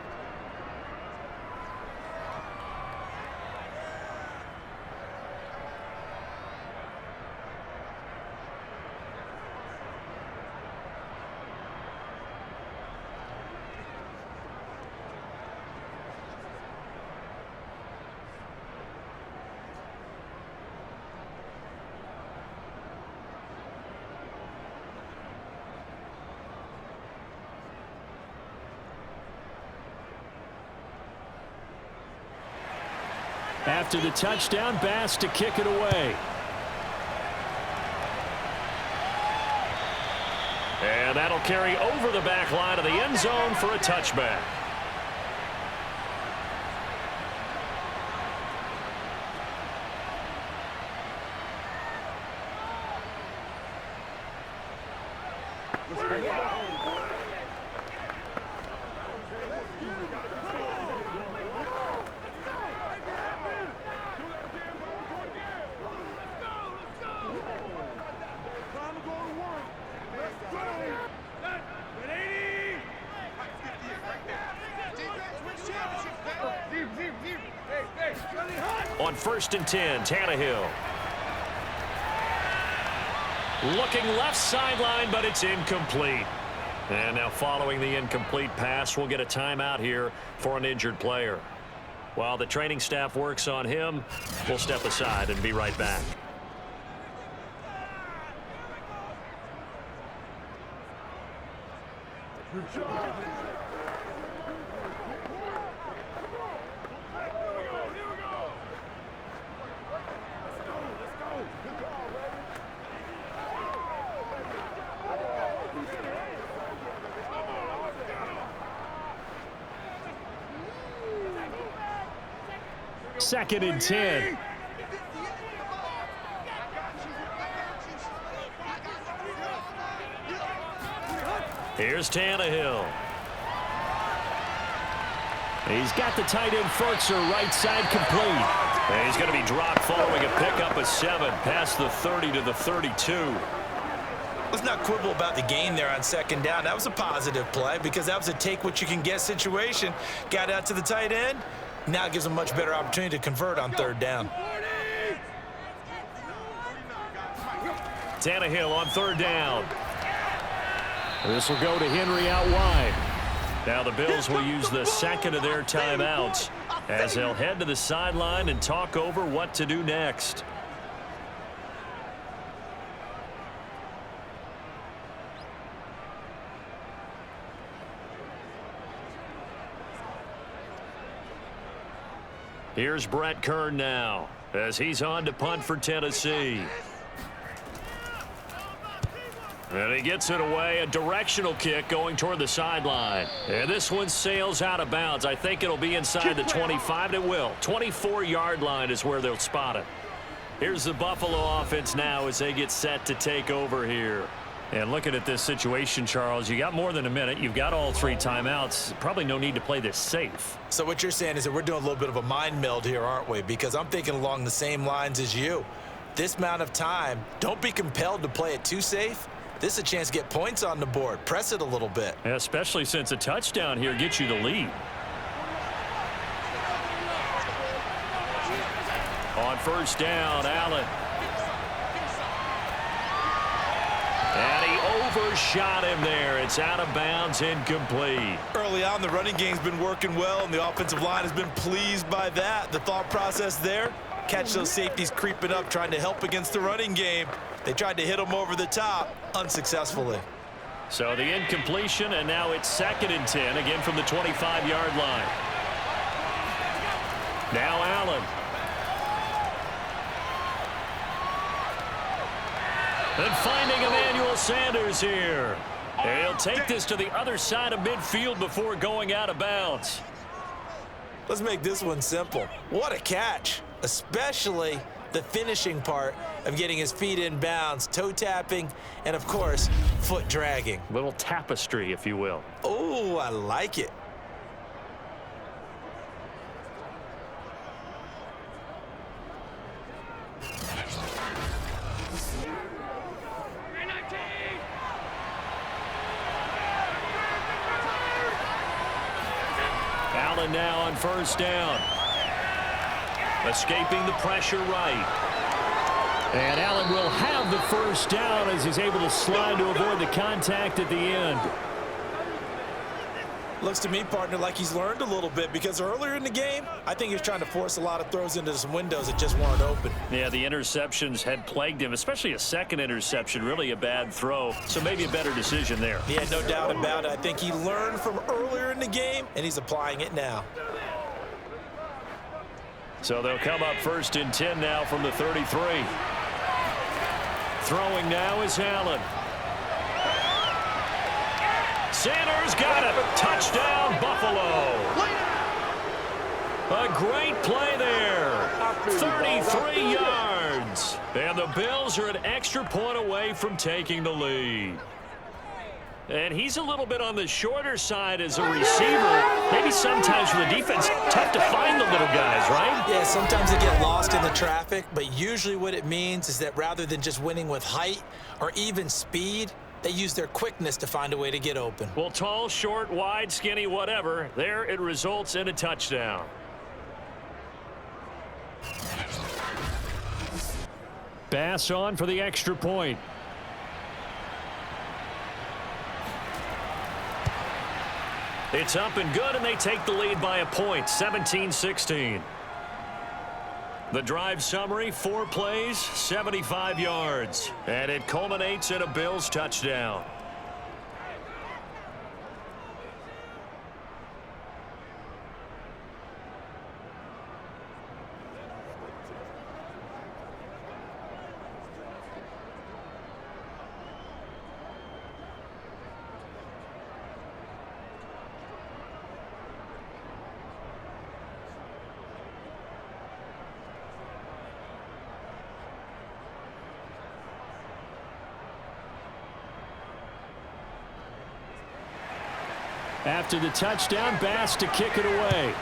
After the touchdown, Bass to kick it away. And that'll carry over the back line of the end zone for a touchback. On 1st and 10, Tannehill. Looking left sideline, but it's incomplete. And now following the incomplete pass, we'll get a timeout here for an injured player. While the training staff works on him, we'll step aside and be right back. Second and 10. Here's Tannehill. He's got the tight end Furtzer right side complete. And he's going to be dropped following a pickup of 7 past the 30 to the 32. Let's not quibble about the gain there on 2nd down. That was a positive play because that was a take-what-you-can-get situation. Got out to the tight end. Now it gives them a much better opportunity to convert on 3rd down. Tannehill on 3rd down. This will go to Henry out wide. Now the Bills will use the second of their timeouts as they'll head to the sideline and talk over what to do next. Here's Brett Kern now as he's on to punt for Tennessee. And he gets it away, a directional kick going toward the sideline. And this one sails out of bounds. I think it'll be inside the 25, and it will. 24-yard line is where they'll spot it. Here's the Buffalo offense now as they get set to take over here. And looking at this situation, Charles, you got more than a minute. You've got all 3 timeouts. Probably no need to play this safe. So what you're saying is that we're doing a little bit of a mind meld here, aren't we? Because I'm thinking along the same lines as you. This amount of time, don't be compelled to play it too safe. This is a chance to get points on the board. Press it a little bit. Especially since a touchdown here gets you the lead. On 1st down, Allen. And he overshot him there. It's out of bounds, incomplete. Early on, the running game's been working well, and the offensive line has been pleased by that. The thought process there, catch those safeties creeping up, trying to help against the running game. They tried to hit him over the top, unsuccessfully. So the incompletion, and now it's 2nd and 10, again from the 25-yard line. Now Allen. And finding Emmanuel Sanders here. And he'll take this to the other side of midfield before going out of bounds. Let's make this one simple. What a catch, especially the finishing part of getting his feet in bounds, toe tapping, and of course, foot dragging. Little tapestry, if you will. Oh, I like it. Allen now on 1st down. Escaping the pressure right. And Allen will have the 1st down as he's able to slide to avoid the contact at the end. Looks to me, partner, like he's learned a little bit because earlier in the game, I think he was trying to force a lot of throws into some windows that just weren't open. Yeah, the interceptions had plagued him, especially a second interception, really a bad throw. So maybe a better decision there. Yeah, no doubt about it. I think he learned from earlier in the game, and he's applying it now. So they'll come up 1st and 10 now from the 33. Throwing now is Allen. Sanders got it. Touchdown, Buffalo. A great play there. 33 yards. And the Bills are an extra point away from taking the lead. And he's a little bit on the shorter side as a receiver. Maybe sometimes for the defense, tough to find the little guys, right? Yeah, sometimes they get lost in the traffic, but usually what it means is that rather than just winning with height or even speed, they use their quickness to find a way to get open. Well, tall, short, wide, skinny, whatever, there it results in a touchdown. Bass on for the extra point. It's up and good, and they take the lead by a point, 17-16. The drive summary, 4 plays, 75 yards. And it culminates in a Bills touchdown. After the touchdown, Bass to kick it away.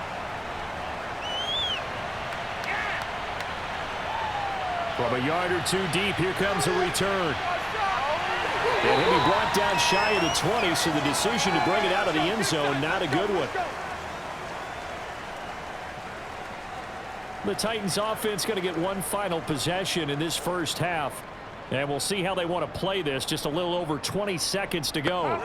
From a yard or two deep, here comes a return. And he'll be brought down shy of the 20, so the decision to bring it out of the end zone, not a good one. The Titans offense going to get one final possession in this first half. And we'll see how they want to play this. Just a little over 20 seconds to go.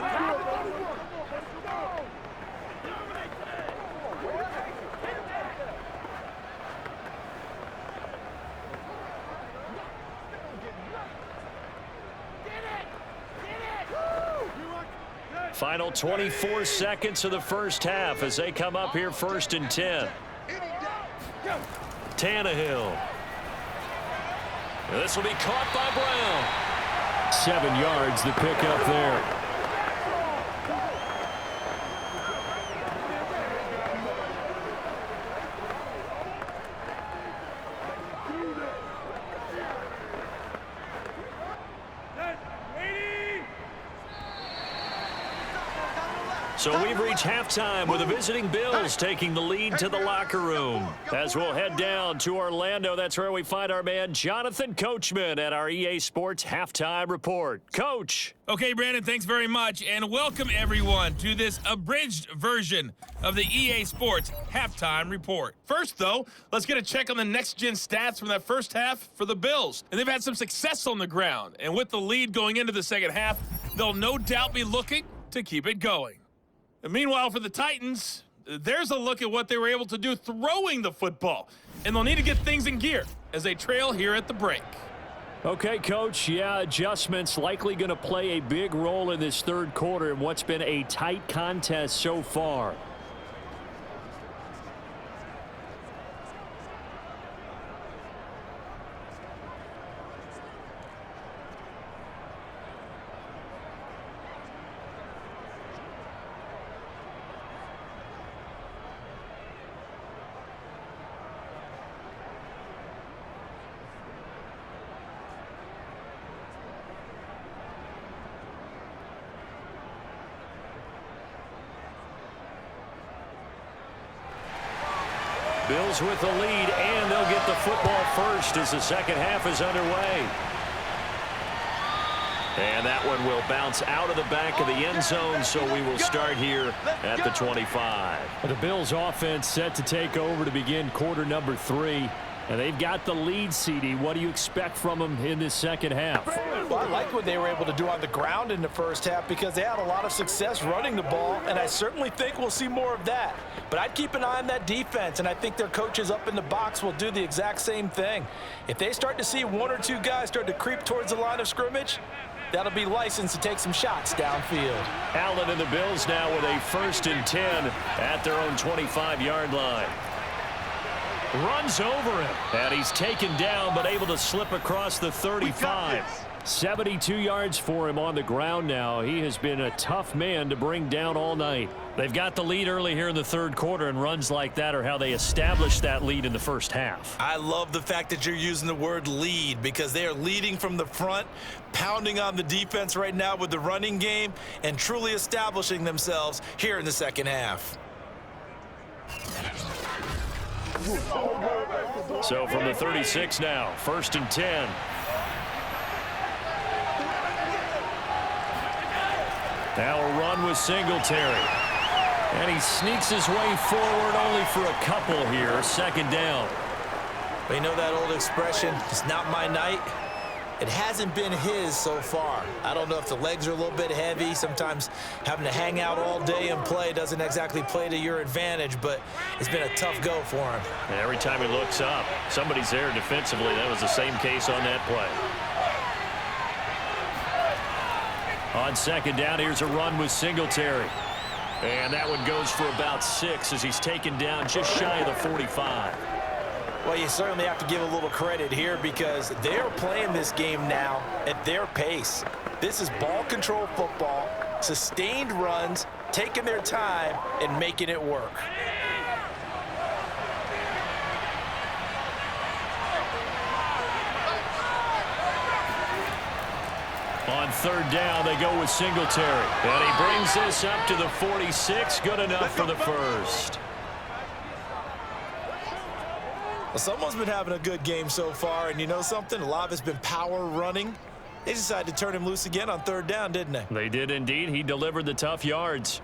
Final 24 seconds of the first half as they come up here 1st and 10. Tannehill. This will be caught by Brown. 7 yards, the pickup there. So we've reached halftime with the visiting Bills taking the lead to the locker room. As we'll head down to Orlando, that's where we find our man Jonathan Coachman at our EA Sports Halftime Report. Coach. Okay, Brandon, thanks very much, and welcome everyone to this abridged version of the EA Sports Halftime Report. First, though, let's get a check on the next-gen stats from that first half for the Bills. And they've had some success on the ground, and with the lead going into the second half, they'll no doubt be looking to keep it going. And meanwhile, for the Titans, there's a look at what they were able to do throwing the football. And they'll need to get things in gear as they trail here at the break. Okay, Coach, yeah, adjustments likely going to play a big role in this third quarter in what's been a tight contest so far. Bills with the lead, and they'll get the football first as the second half is underway. And that one will bounce out of the back of the end zone, so we will start here at the 25. The Bills offense set to take over to begin quarter number 3. And they've got the lead, CD. What do you expect from them in this second half? Well, I like what they were able to do on the ground in the first half because they had a lot of success running the ball, and I certainly think we'll see more of that. But I'd keep an eye on that defense, and I think their coaches up in the box will do the exact same thing. If they start to see 1 or 2 guys start to creep towards the line of scrimmage, that'll be licensed to take some shots downfield. Allen and the Bills now with a 1st and 10 at their own 25-yard line. Runs over him, and he's taken down but able to slip across the 35. 72 yards for him on the ground now. He has been a tough man to bring down all night. They've got the lead early here in the third quarter, and runs like that are how they established that lead in the first half. I love the fact that you're using the word lead, because they are leading from the front, pounding on the defense right now with the running game, and truly establishing themselves here in the second half. So from the 36 now, 1st and 10. Now a run with Singletary. And he sneaks his way forward only for a couple here. 2nd down. But you know that old expression, it's not my night? It hasn't been his so far. I don't know if the legs are a little bit heavy. Sometimes having to hang out all day and play doesn't exactly play to your advantage, but it's been a tough go for him. And every time he looks up, somebody's there defensively. That was the same case on that play. On 2nd down, here's a run with Singletary. And that one goes for about 6 as he's taken down just shy of the 45. Well, you certainly have to give a little credit here, because they're playing this game now at their pace. This is ball control football, sustained runs, taking their time and making it work. On 3rd down, they go with Singletary. And he brings this up to the 46. Good enough for the first. Well, someone's been having a good game so far, and you know something? A lot of it's been power running. They decided to turn him loose again on 3rd down, didn't they? They did indeed. He delivered the tough yards.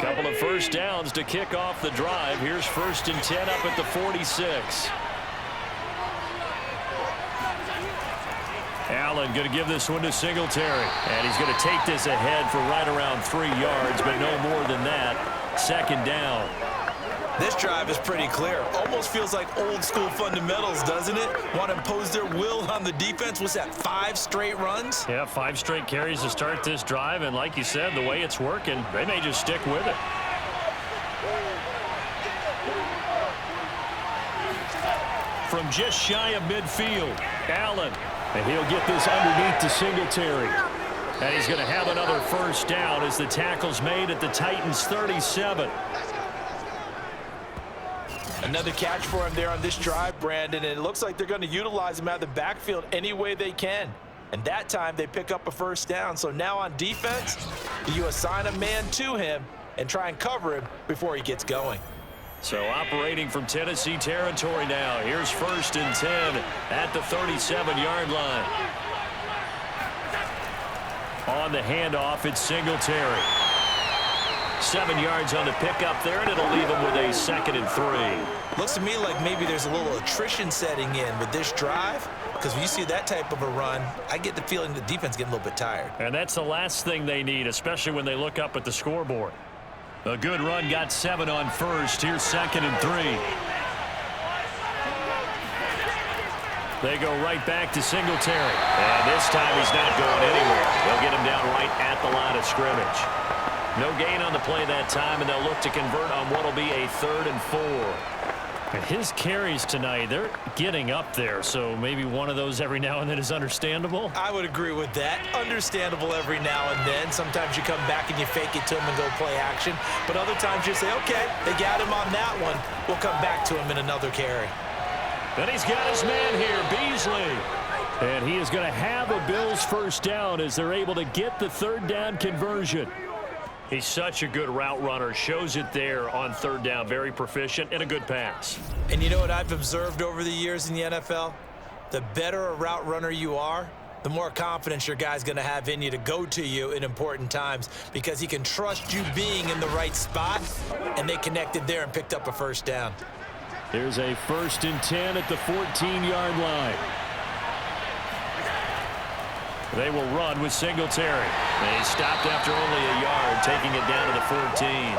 Couple of first downs to kick off the drive. Here's 1st and 10 up at the 46. Allen going to give this one to Singletary. And he's going to take this ahead for right around 3 yards, but no more than that. 2nd down. This drive is pretty clear. Almost feels like old school fundamentals, doesn't it? Want to impose their will on the defense. Was that 5 straight runs? Yeah, 5 straight carries to start this drive. And like you said, the way it's working, they may just stick with it. From just shy of midfield, Allen. And he'll get this underneath to Singletary. And he's going to have another first down as the tackle's made at the Titans' 37. Another catch for him there on this drive, Brandon, and it looks like they're going to utilize him out of the backfield any way they can. And that time they pick up a first down. So now on defense, you assign a man to him and try and cover him before he gets going. So operating from Tennessee territory now. Here's 1st and 10 at the 37-yard line. On the handoff, it's Singletary. 7 yards on the pickup there, and it'll leave him with a 2nd and 3. Looks to me like maybe there's a little attrition setting in with this drive, because when you see that type of a run, I get the feeling the defense is getting a little bit tired. And that's the last thing they need, especially when they look up at the scoreboard. A good run got 7 on 1st. Here's 2nd and 3. They go right back to Singletary. And this time he's not going anywhere. They'll get him down right at the line of scrimmage. No gain on the play that time, and they'll look to convert on what will be a 3rd and 4. And his carries tonight, they're getting up there, so maybe one of those every now and then is understandable. I would agree with that. Understandable every now and then. Sometimes you come back and you fake it to him and go play action. But other times you say, okay, they got him on that one. We'll come back to him in another carry. Then he's got his man here, Beasley. And he is going to have a Bills first down as they're able to get the 3rd down conversion. He's such a good route runner. Shows it there on 3rd down. Very proficient and a good pass. And you know what I've observed over the years in the NFL? The better a route runner you are, the more confidence your guy's going to have in you to go to you in important times, because he can trust you being in the right spot, and they connected there and picked up a first down. Here's a 1st and 10 at the 14-yard line. They will run with Singletary. They stopped after only a yard, taking it down to the 14.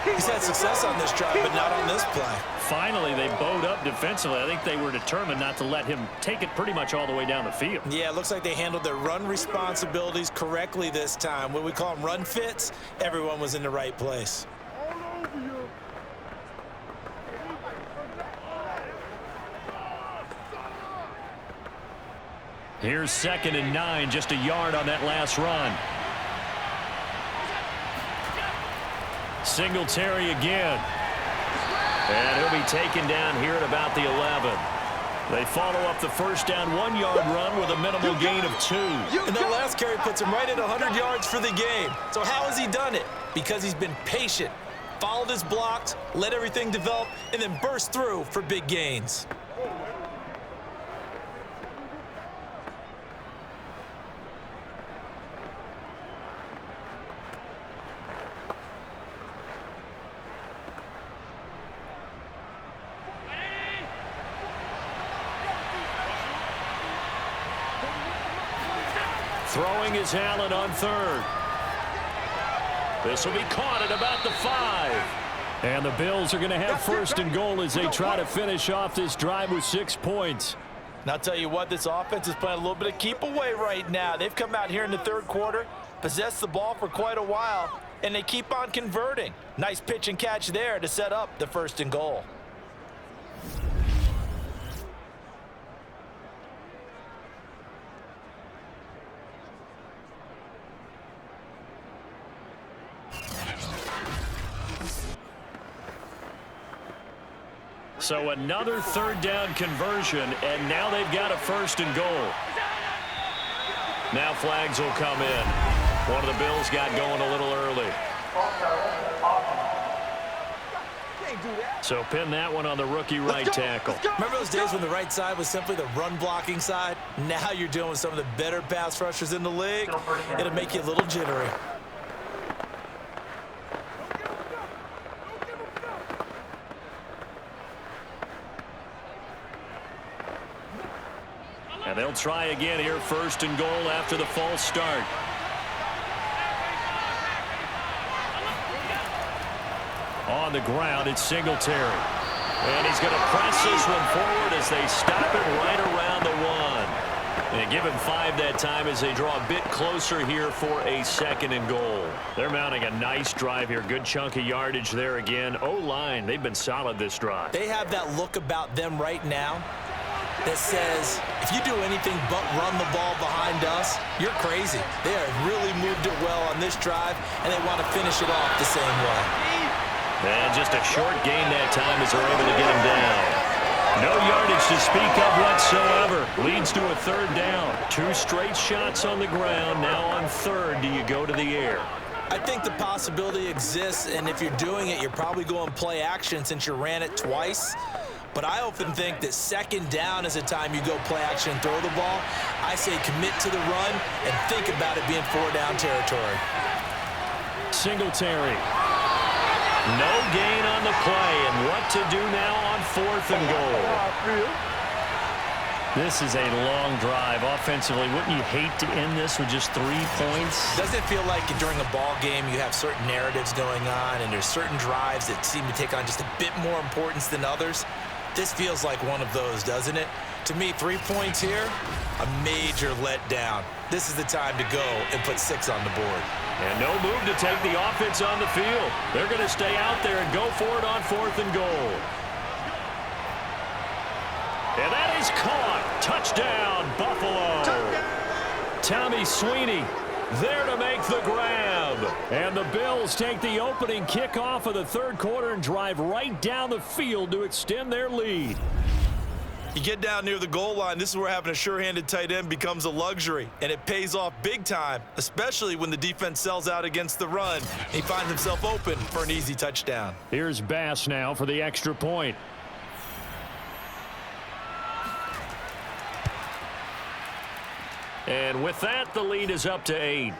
He's had success on this drive, but not on this play. Finally, they bowed up defensively. I think they were determined not to let him take it pretty much all the way down the field. Yeah, it looks like they handled their run responsibilities correctly this time. What we call them run fits, everyone was in the right place. Here's 2nd and 9, just a yard on that last run. Singletary again. And he'll be taken down here at about the 11. They follow up the first down 1-yard run with a minimal gain of 2. And that last carry puts him right at 100 yards for the game. So how has he done it? Because he's been patient, followed his blocks, let everything develop, and then burst through for big gains. Throwing is Allen on 3rd. This will be caught at about the 5. And the Bills are going to have 1st and goal as they try to finish off this drive with 6 points. And I'll tell you what, this offense is playing a little bit of keep away right now. They've come out here in the 3rd quarter, possessed the ball for quite a while, and they keep on converting. Nice pitch and catch there to set up the 1st and goal. So another 3rd down conversion, and now they've got a 1st and goal. Now flags will come in. One of the Bills got going a little early. So pin that one on the rookie right tackle. Remember those days when the right side was simply the run-blocking side? Now you're dealing with some of the better pass rushers in the league. It'll make you a little jittery. And they'll try again here, 1st and goal after the false start. On the ground, it's Singletary. And he's going to press this one forward as they stop it right around the 1. And give him 5 that time as they draw a bit closer here for a 2nd and goal. They're mounting a nice drive here. Good chunk of yardage there again. O-line, they've been solid this drive. They have that look about them right now that says, if you do anything but run the ball behind us, you're crazy. They have really moved it well on this drive, and they want to finish it off the same way. And just a short gain that time as they're able to get him down. No yardage to speak of whatsoever. Leads to a 3rd down. 2 straight shots on the ground. Now on 3rd, do you go to the air? I think the possibility exists, and if you're doing it, you're probably going play action since you ran it twice. But I often think that 2nd down is a time you go play action and throw the ball. I say commit to the run and think about it being 4-down territory. Singletary. No gain on the play, and what to do now on 4th and goal. This is a long drive. Offensively, wouldn't you hate to end this with just 3 points? Doesn't it feel like during a ball game you have certain narratives going on and there's certain drives that seem to take on just a bit more importance than others? This feels like one of those, doesn't it? To me, 3 points here, a major letdown. This is the time to go and put 6 on the board. And no move to take the offense on the field. They're going to stay out there and go for it on 4th and goal. And that is caught. Touchdown, Buffalo. Tommy Sweeney there to make the grab. And the Bills take the opening kickoff of the 3rd quarter and drive right down the field to extend their lead. You get down near the goal line, this is where having a sure-handed tight end becomes a luxury, and it pays off big time, especially when the defense sells out against the run. He finds himself open for an easy touchdown. Here's Bass now for the extra point. And with that, the lead is up to 8.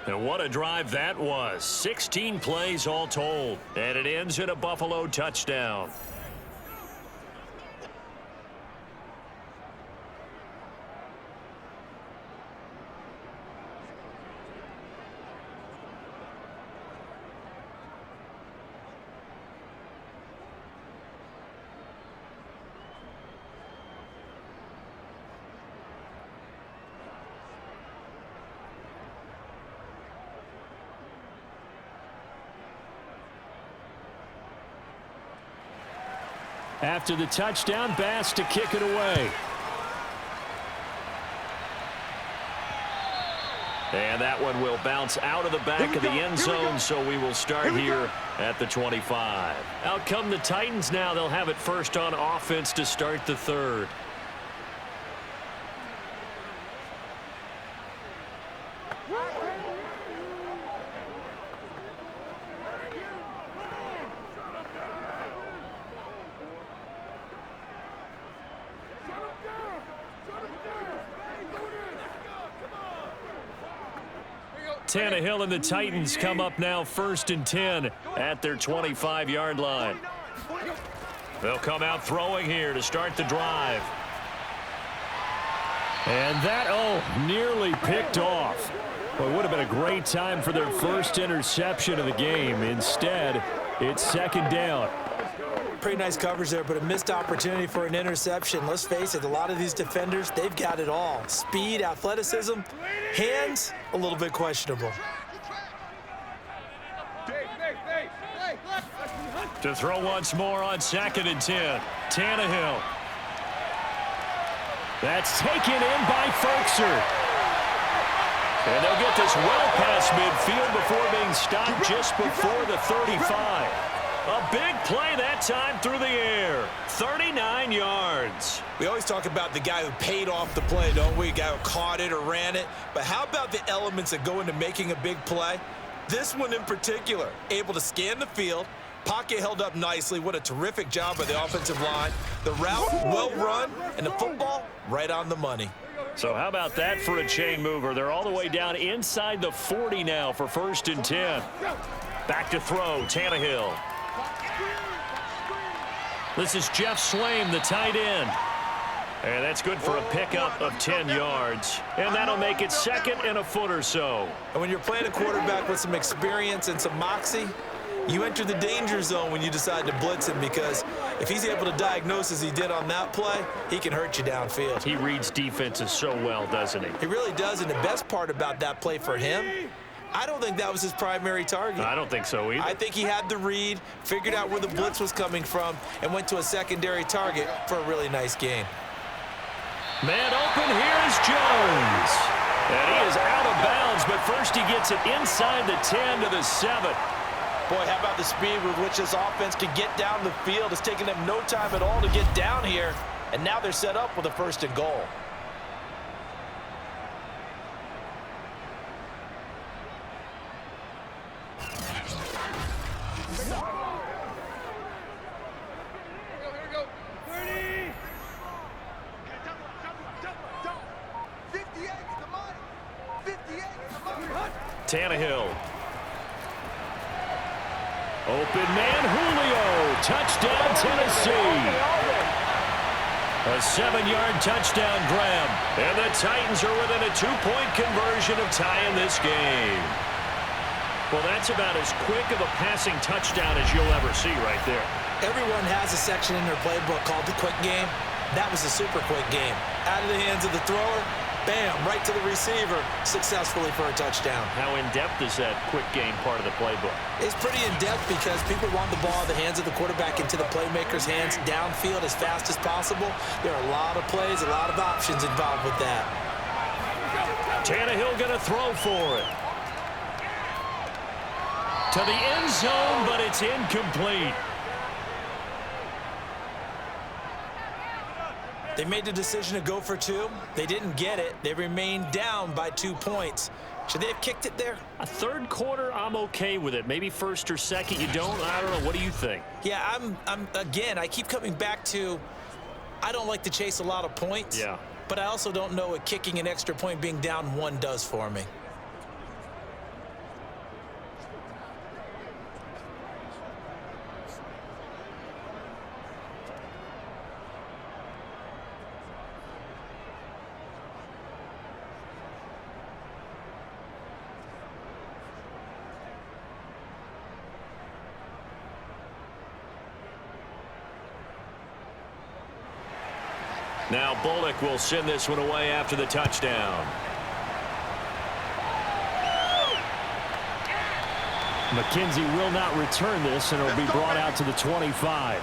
And what a drive that was. 16 plays all told. And it ends in a Buffalo touchdown. After the touchdown, Bass to kick it away. And that one will bounce out of the back of the end zone, so we will start here at the 25. Out come the Titans now. They'll have it first on offense to start the third. Tannehill and the Titans come up now 1st and 10 at their 25-yard line. They'll come out throwing here to start the drive. And that, nearly picked off. Well, it would have been a great time for their first interception of the game. Instead, it's 2nd down. Pretty nice coverage there, but a missed opportunity for an interception. Let's face it, a lot of these defenders, they've got it all. Speed, athleticism, hands, a little bit questionable. To throw once more on 2nd and 10. Tannehill. That's taken in by Ferkser. And they'll get this well past midfield before being stopped just before the 35. A big play that time through the air. 39 yards. We always talk about the guy who paid off the play, don't we? A guy who caught it or ran it. But how about the elements that go into making a big play? This one in particular, able to scan the field, pocket held up nicely. What a terrific job by the offensive line. The route well run, and the football right on the money. So how about that for a chain mover? They're all the way down inside the 40 now for 1st and 10. Back to throw, Tannehill. This is Jeff Swaim, the tight end. And that's good for a pickup of 10 yards. And that'll make it 2nd and a foot or so. And when you're playing a quarterback with some experience and some moxie, you enter the danger zone when you decide to blitz him, because if he's able to diagnose as he did on that play, he can hurt you downfield. He reads defenses so well, doesn't he? He really does, and the best part about that play for him, I don't think that was his primary target. I don't think so either. I think he had the read, figured out where the blitz was coming from, and went to a secondary target for a really nice gain. Man open, here's Jones. And he is out of bounds, but first he gets it inside the 10 to the 7. Boy, how about the speed with which this offense can get down the field? It's taken them no time at all to get down here, and now they're set up with a 1st and goal. Tannehill. Open man, Julio. Touchdown, Tennessee. A 7-yard touchdown grab. And the Titans are within a 2-point conversion of tying this game. Well, that's about as quick of a passing touchdown as you'll ever see right there. Everyone has a section in their playbook called the quick game. That was a super quick game. Out of the hands of the thrower, bam, right to the receiver, successfully for a touchdown. How in-depth is that quick game part of the playbook? It's pretty in-depth because people want the ball in the hands of the quarterback into the playmaker's hands downfield as fast as possible. There are a lot of plays, a lot of options involved with that. Tannehill going to throw for it. To the end zone, but it's incomplete. They made the decision to go for 2. They didn't get it. They remained down by 2 points. Should they have kicked it there? A third quarter, I'm okay with it. Maybe 1st or 2nd, you don't? I don't know. What do you think? Yeah, again, I keep coming back to, I don't like to chase a lot of points. Yeah. But I also don't know what kicking an extra point being down 1 does for me. Now Bullock will send this one away after the touchdown. McKenzie will not return this, and it'll be brought out to the 25.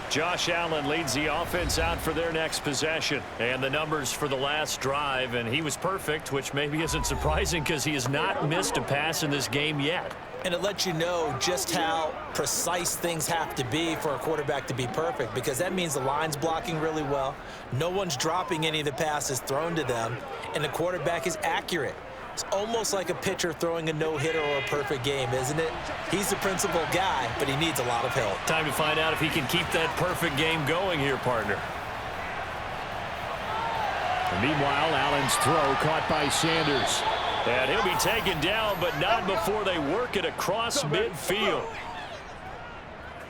Josh Allen leads the offense out for their next possession. And the numbers for the last drive, and he was perfect, which maybe isn't surprising because he has not missed a pass in this game yet. And it lets you know just how precise things have to be for a quarterback to be perfect, because that means the line's blocking really well, no one's dropping any of the passes thrown to them, and the quarterback is accurate. It's almost like a pitcher throwing a no-hitter or a perfect game, isn't it? He's the principal guy, but he needs a lot of help. Time to find out if he can keep that perfect game going here, partner. And meanwhile, Allen's throw caught by Sanders. And he'll be taken down, but not before they work it across midfield.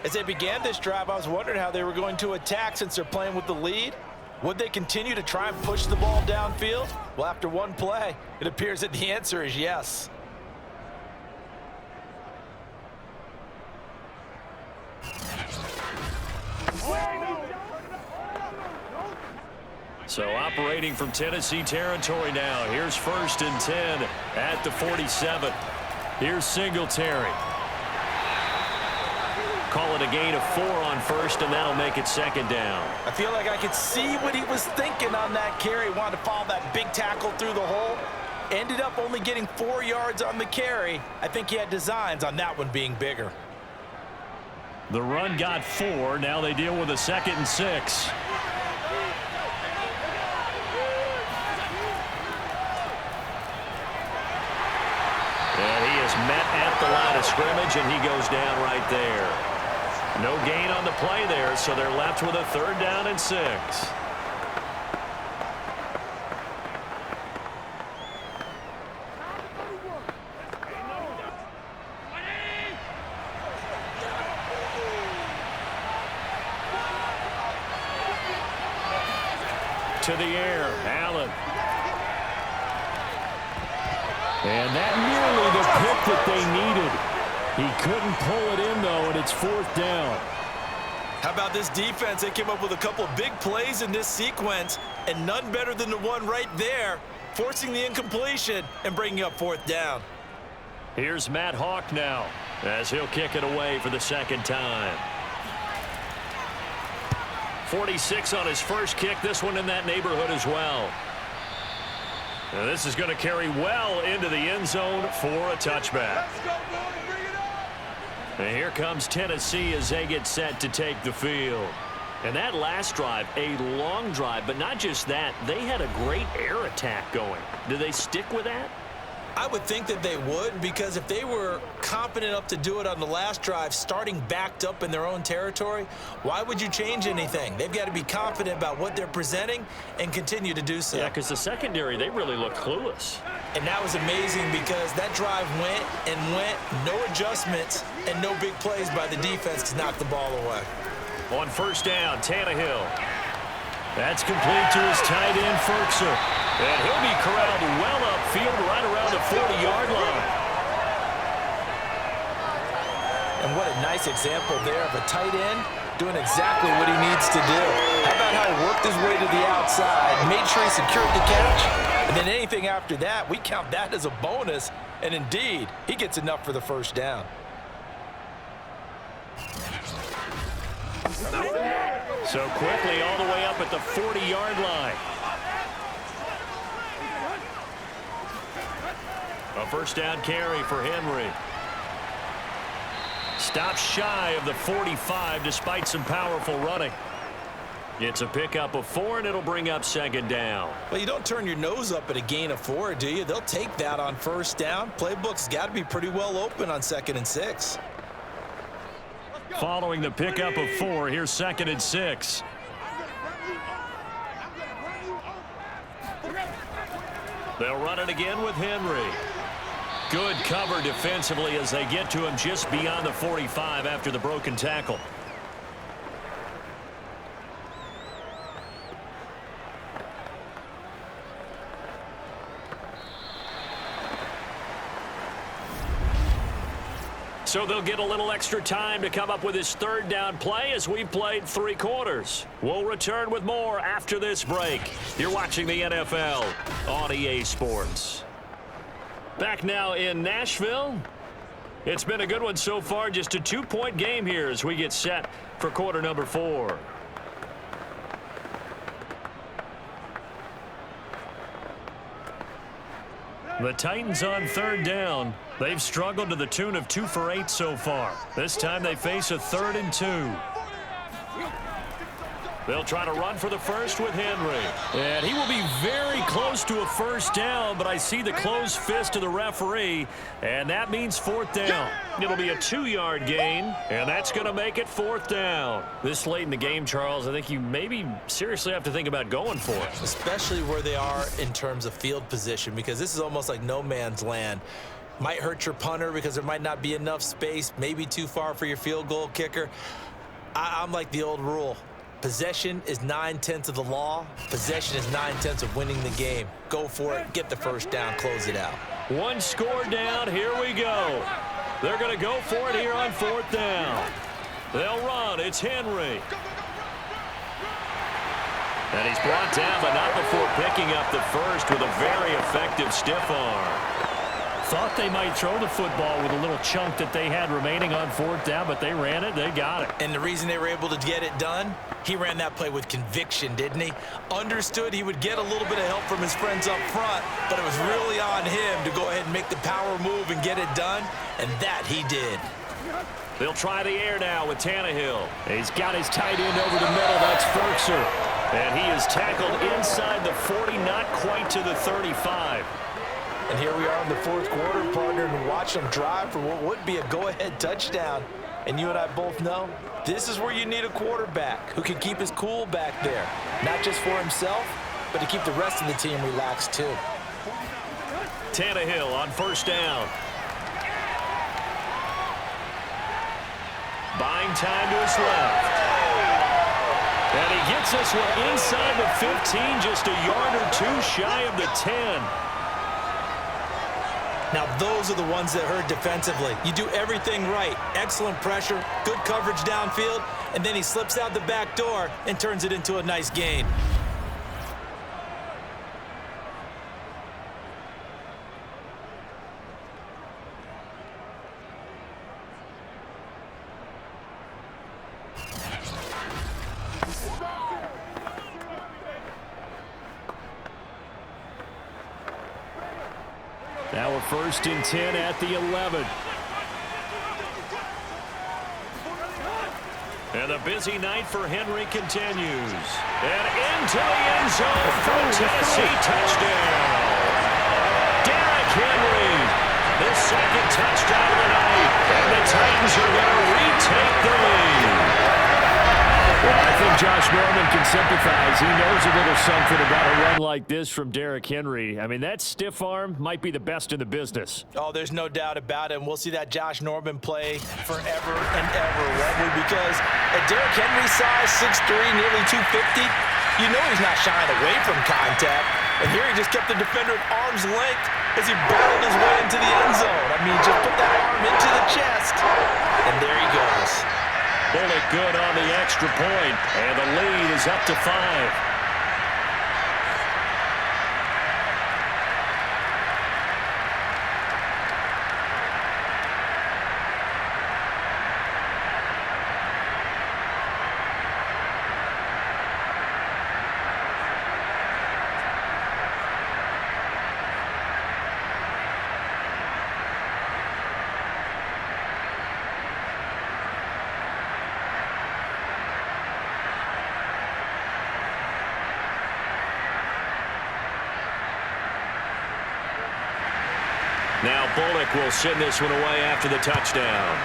As they began this drive, I was wondering how they were going to attack since they're playing with the lead. Would they continue to try and push the ball downfield? Well, after one play, it appears that the answer is yes. So operating from Tennessee territory now. Here's 1st and 10 at the 47. Here's Singletary. Call it a gain of 4 on 1st, and that'll make it 2nd down. I feel like I could see what he was thinking on that carry. Wanted to follow that big tackle through the hole. Ended up only getting 4 yards on the carry. I think he had designs on that one being bigger. The run got 4. Now they deal with a 2nd and 6. And he is met at the line of scrimmage, and he goes down right there. No gain on the play there, so they're left with a 3rd down and 6. To the air, Allen. And that nearly the pick that they needed. He couldn't pull it in, though, and it's 4th down. How about this defense? They came up with a couple of big plays in this sequence, and none better than the one right there, forcing the incompletion and bringing up 4th down. Here's Matt Hawk now, as he'll kick it away for the 2nd time. 46 on his first kick, this one in that neighborhood as well. Now this is going to carry well into the end zone for a touchback. And here comes Tennessee as they get set to take the field. And that last drive, a long drive, but not just that, they had a great air attack going. Do they stick with that? I would think that they would, because if they were confident enough to do it on the last drive, starting backed up in their own territory, why would you change anything? They've got to be confident about what they're presenting and continue to do so. Yeah, because the secondary, they really look clueless. And that was amazing because that drive went and went, no adjustments, and no big plays by the defense to knock the ball away. On 1st down, Tannehill. That's complete to his tight end, Ferkser. And he'll be corralled well upfield right around the 40-yard line. And what a nice example there of a tight end doing exactly what he needs to do. How about how he worked his way to the outside, made sure he secured the catch, and then anything after that, we count that as a bonus, and indeed, he gets enough for the 1st down. So quickly all the way up at the 40-yard line. A 1st down carry for Henry. Stops shy of the 45 despite some powerful running. It's a pickup of 4, and it'll bring up 2nd down. Well, you don't turn your nose up at a gain of 4, do you? They'll take that on 1st down. Playbook's got to be pretty well open on 2nd and 6. Following the pickup of 4, here's 2nd and 6. They'll run it again with Henry. Good cover defensively as they get to him just beyond the 45 after the broken tackle. So they'll get a little extra time to come up with his 3rd down play as we've played 3 quarters. We'll return with more after this break. You're watching the NFL on EA Sports. Back now in Nashville. It's been a good one so far. Just a 2-point game here as we get set for quarter number 4. The Titans on 3rd down. They've struggled to the tune of 2 for 8 so far. This time they face a 3rd and 2. They'll try to run for the first with Henry. And he will be very close to a first down, but I see the closed fist of the referee, and that means 4th down. It'll be a 2-yard gain, and that's going to make it 4th down. This late in the game, Charles, I think you maybe seriously have to think about going for it. Especially where they are in terms of field position, because this is almost like no man's land. Might hurt your punter because there might not be enough space, maybe too far for your field goal kicker. I'm like the old rule. Possession is 9/10 of the law. Possession is 9/10 of winning the game. Go for it. Get the first down. Close it out. 1 score down. Here we go. They're going to go for it here on 4th down. They'll run. It's Henry. And he's brought down, but not before picking up the first with a very effective stiff arm. Thought they might throw the football with a little chunk that they had remaining on 4th down, but they ran it. They got it. And the reason they were able to get it done, he ran that play with conviction, didn't he? Understood he would get a little bit of help from his friends up front, but it was really on him to go ahead and make the power move and get it done, and that he did. They'll try the air now with Tannehill. He's got his tight end over the middle. That's Ferkser. And he is tackled inside the 40, not quite to the 35. And here we are in the 4th quarter, partner, and watch them drive for what would be a go-ahead touchdown. And you and I both know this is where you need a quarterback who can keep his cool back there, not just for himself, but to keep the rest of the team relaxed too. Tannehill on 1st down. Buying time to his left. And he gets this one inside the 15, just a yard or 2 shy of the 10. Now, those are the ones that hurt defensively. You do everything right. Excellent pressure, good coverage downfield, and then he slips out the back door and turns it into a nice gain. Now a 1st and 10 at the 11. And a busy night for Henry continues. And into the end zone for a Tennessee touchdown. Derrick Henry, the 2nd touchdown of the night. And the Titans are going to retake the lead. Well, I think Josh Norman can sympathize. He knows a little something about a run like this from Derrick Henry. I mean, that stiff arm might be the best in the business. Oh, there's no doubt about it. And we'll see that Josh Norman play forever and ever, won't we? Because at Derrick Henry's size, 6'3", nearly 250, you know he's not shying away from contact. And here he just kept the defender at arm's length as he battled his way into the end zone. I mean, just put that arm into the chest, and there he goes. Bullock good on the extra point, and the lead is up to 5. Now Bullock will send this one away after the touchdown.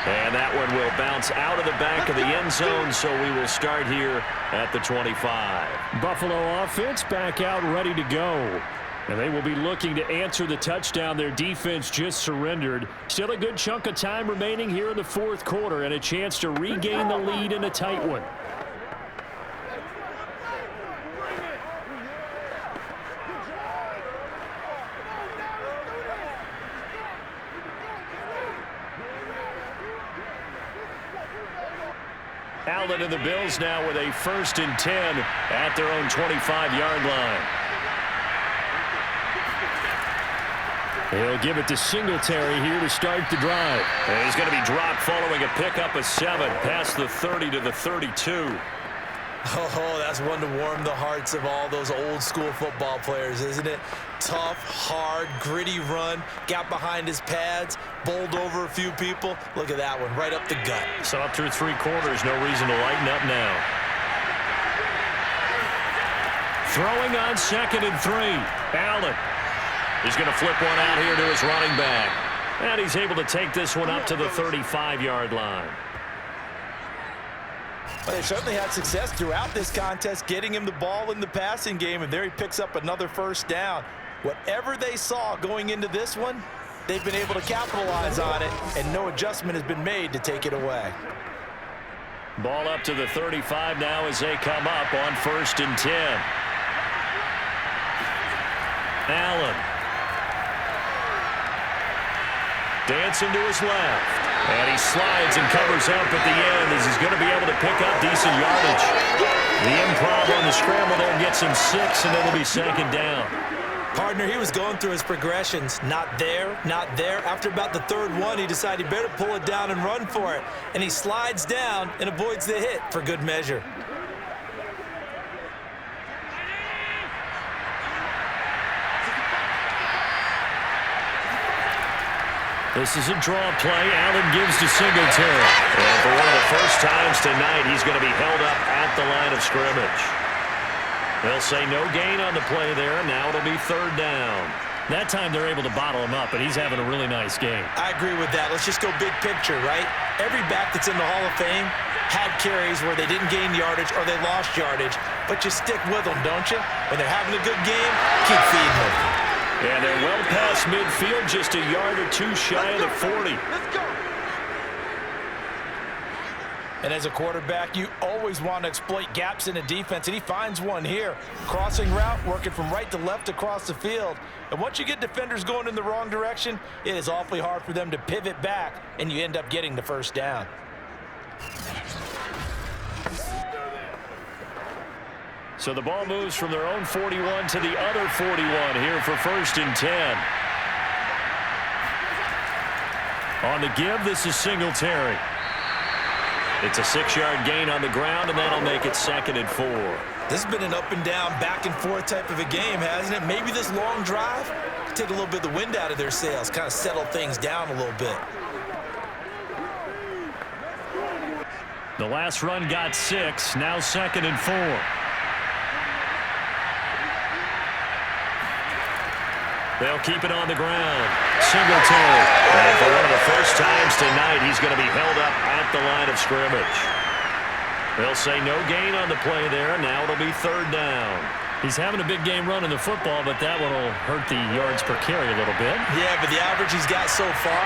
And that one will bounce out of the back of the end zone, so we will start here at the 25. Buffalo offense back out ready to go. And they will be looking to answer the touchdown their defense just surrendered. Still a good chunk of time remaining here in the 4th quarter and a chance to regain the lead in a tight one. Allen and the Bills now with a 1st and 10 at their own 25-yard line. He'll give it to Singletary here to start the drive. And he's going to be dropped following a pickup of 7 past the 30 to the 32. Oh, that's one to warm the hearts of all those old school football players, isn't it? Tough, hard, gritty run, got behind his pads, bowled over a few people. Look at that one, right up the gut. So up through 3 quarters, no reason to lighten up now. Throwing on 2nd and 3. Allen. He's going to flip one out here to his running back. And he's able to take this one up to the 35-yard line. Well, they certainly had success throughout this contest, getting him the ball in the passing game, and there he picks up another first down. Whatever they saw going into this one, they've been able to capitalize on it, and no adjustment has been made to take it away. Ball up to the 35 now as they come up on 1st and 10. Allen. Dancing to his left. And he slides and covers up at the end as he's going to be able to pick up decent yardage. The improv on the scramble there gets him 6, and it'll be 2nd down. Partner, he was going through his progressions. Not there, not there. After about the 3rd one, he decided he better pull it down and run for it. And he slides down and avoids the hit for good measure. This is a draw play. Allen gives to Singletary. And for one of the first times tonight, he's going to be held up at the line of scrimmage. They'll say no gain on the play there. Now it'll be 3rd down. That time they're able to bottle him up, and he's having a really nice game. I agree with that. Let's just go big picture, right? Every back that's in the Hall of Fame had carries where they didn't gain yardage or they lost yardage, but you stick with them, don't you? When they're having a good game, keep feeding them. And they're well past midfield, just a yard or 2 shy of the 40. Let's go. And as a quarterback, you always want to exploit gaps in a defense, and he finds one here. Crossing route, working from right to left across the field. And once you get defenders going in the wrong direction, it is awfully hard for them to pivot back, and you end up getting the first down. So the ball moves from their own 41 to the other 41 here for 1st and 10. On the give, this is Singletary. It's a 6-yard gain on the ground, and that'll make it 2nd and 4. This has been an up and down, back and forth type of a game, hasn't it? Maybe this long drive can take a little bit of the wind out of their sails, kind of settle things down a little bit. The last run got 6, now 2nd and 4. They'll keep it on the ground. Singletary. And for one of the first times tonight, he's going to be held up at the line of scrimmage. They'll say no gain on the play there. Now it'll be 3rd down. He's having a big game running the football, but that one will hurt the yards per carry a little bit. Yeah, but the average he's got so far,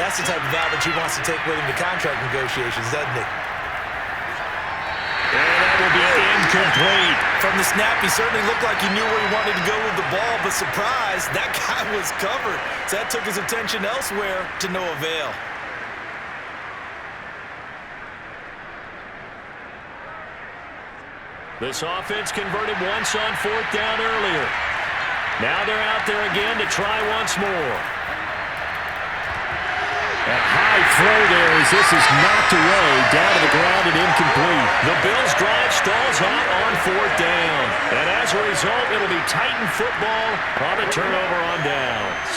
that's the type of average he wants to take with him to contract negotiations, doesn't he? And that will be incomplete. From the snap, he certainly looked like he knew where he wanted to go with the ball, but surprise, that guy was covered. So that took his attention elsewhere to no avail. This offense converted once on 4th down earlier. Now they're out there again to try once more. A high throw there as this is knocked away, down to the ground and incomplete. The Bills' drive stalls out on 4th down. And as a result, it'll be Titan football on the turnover on downs.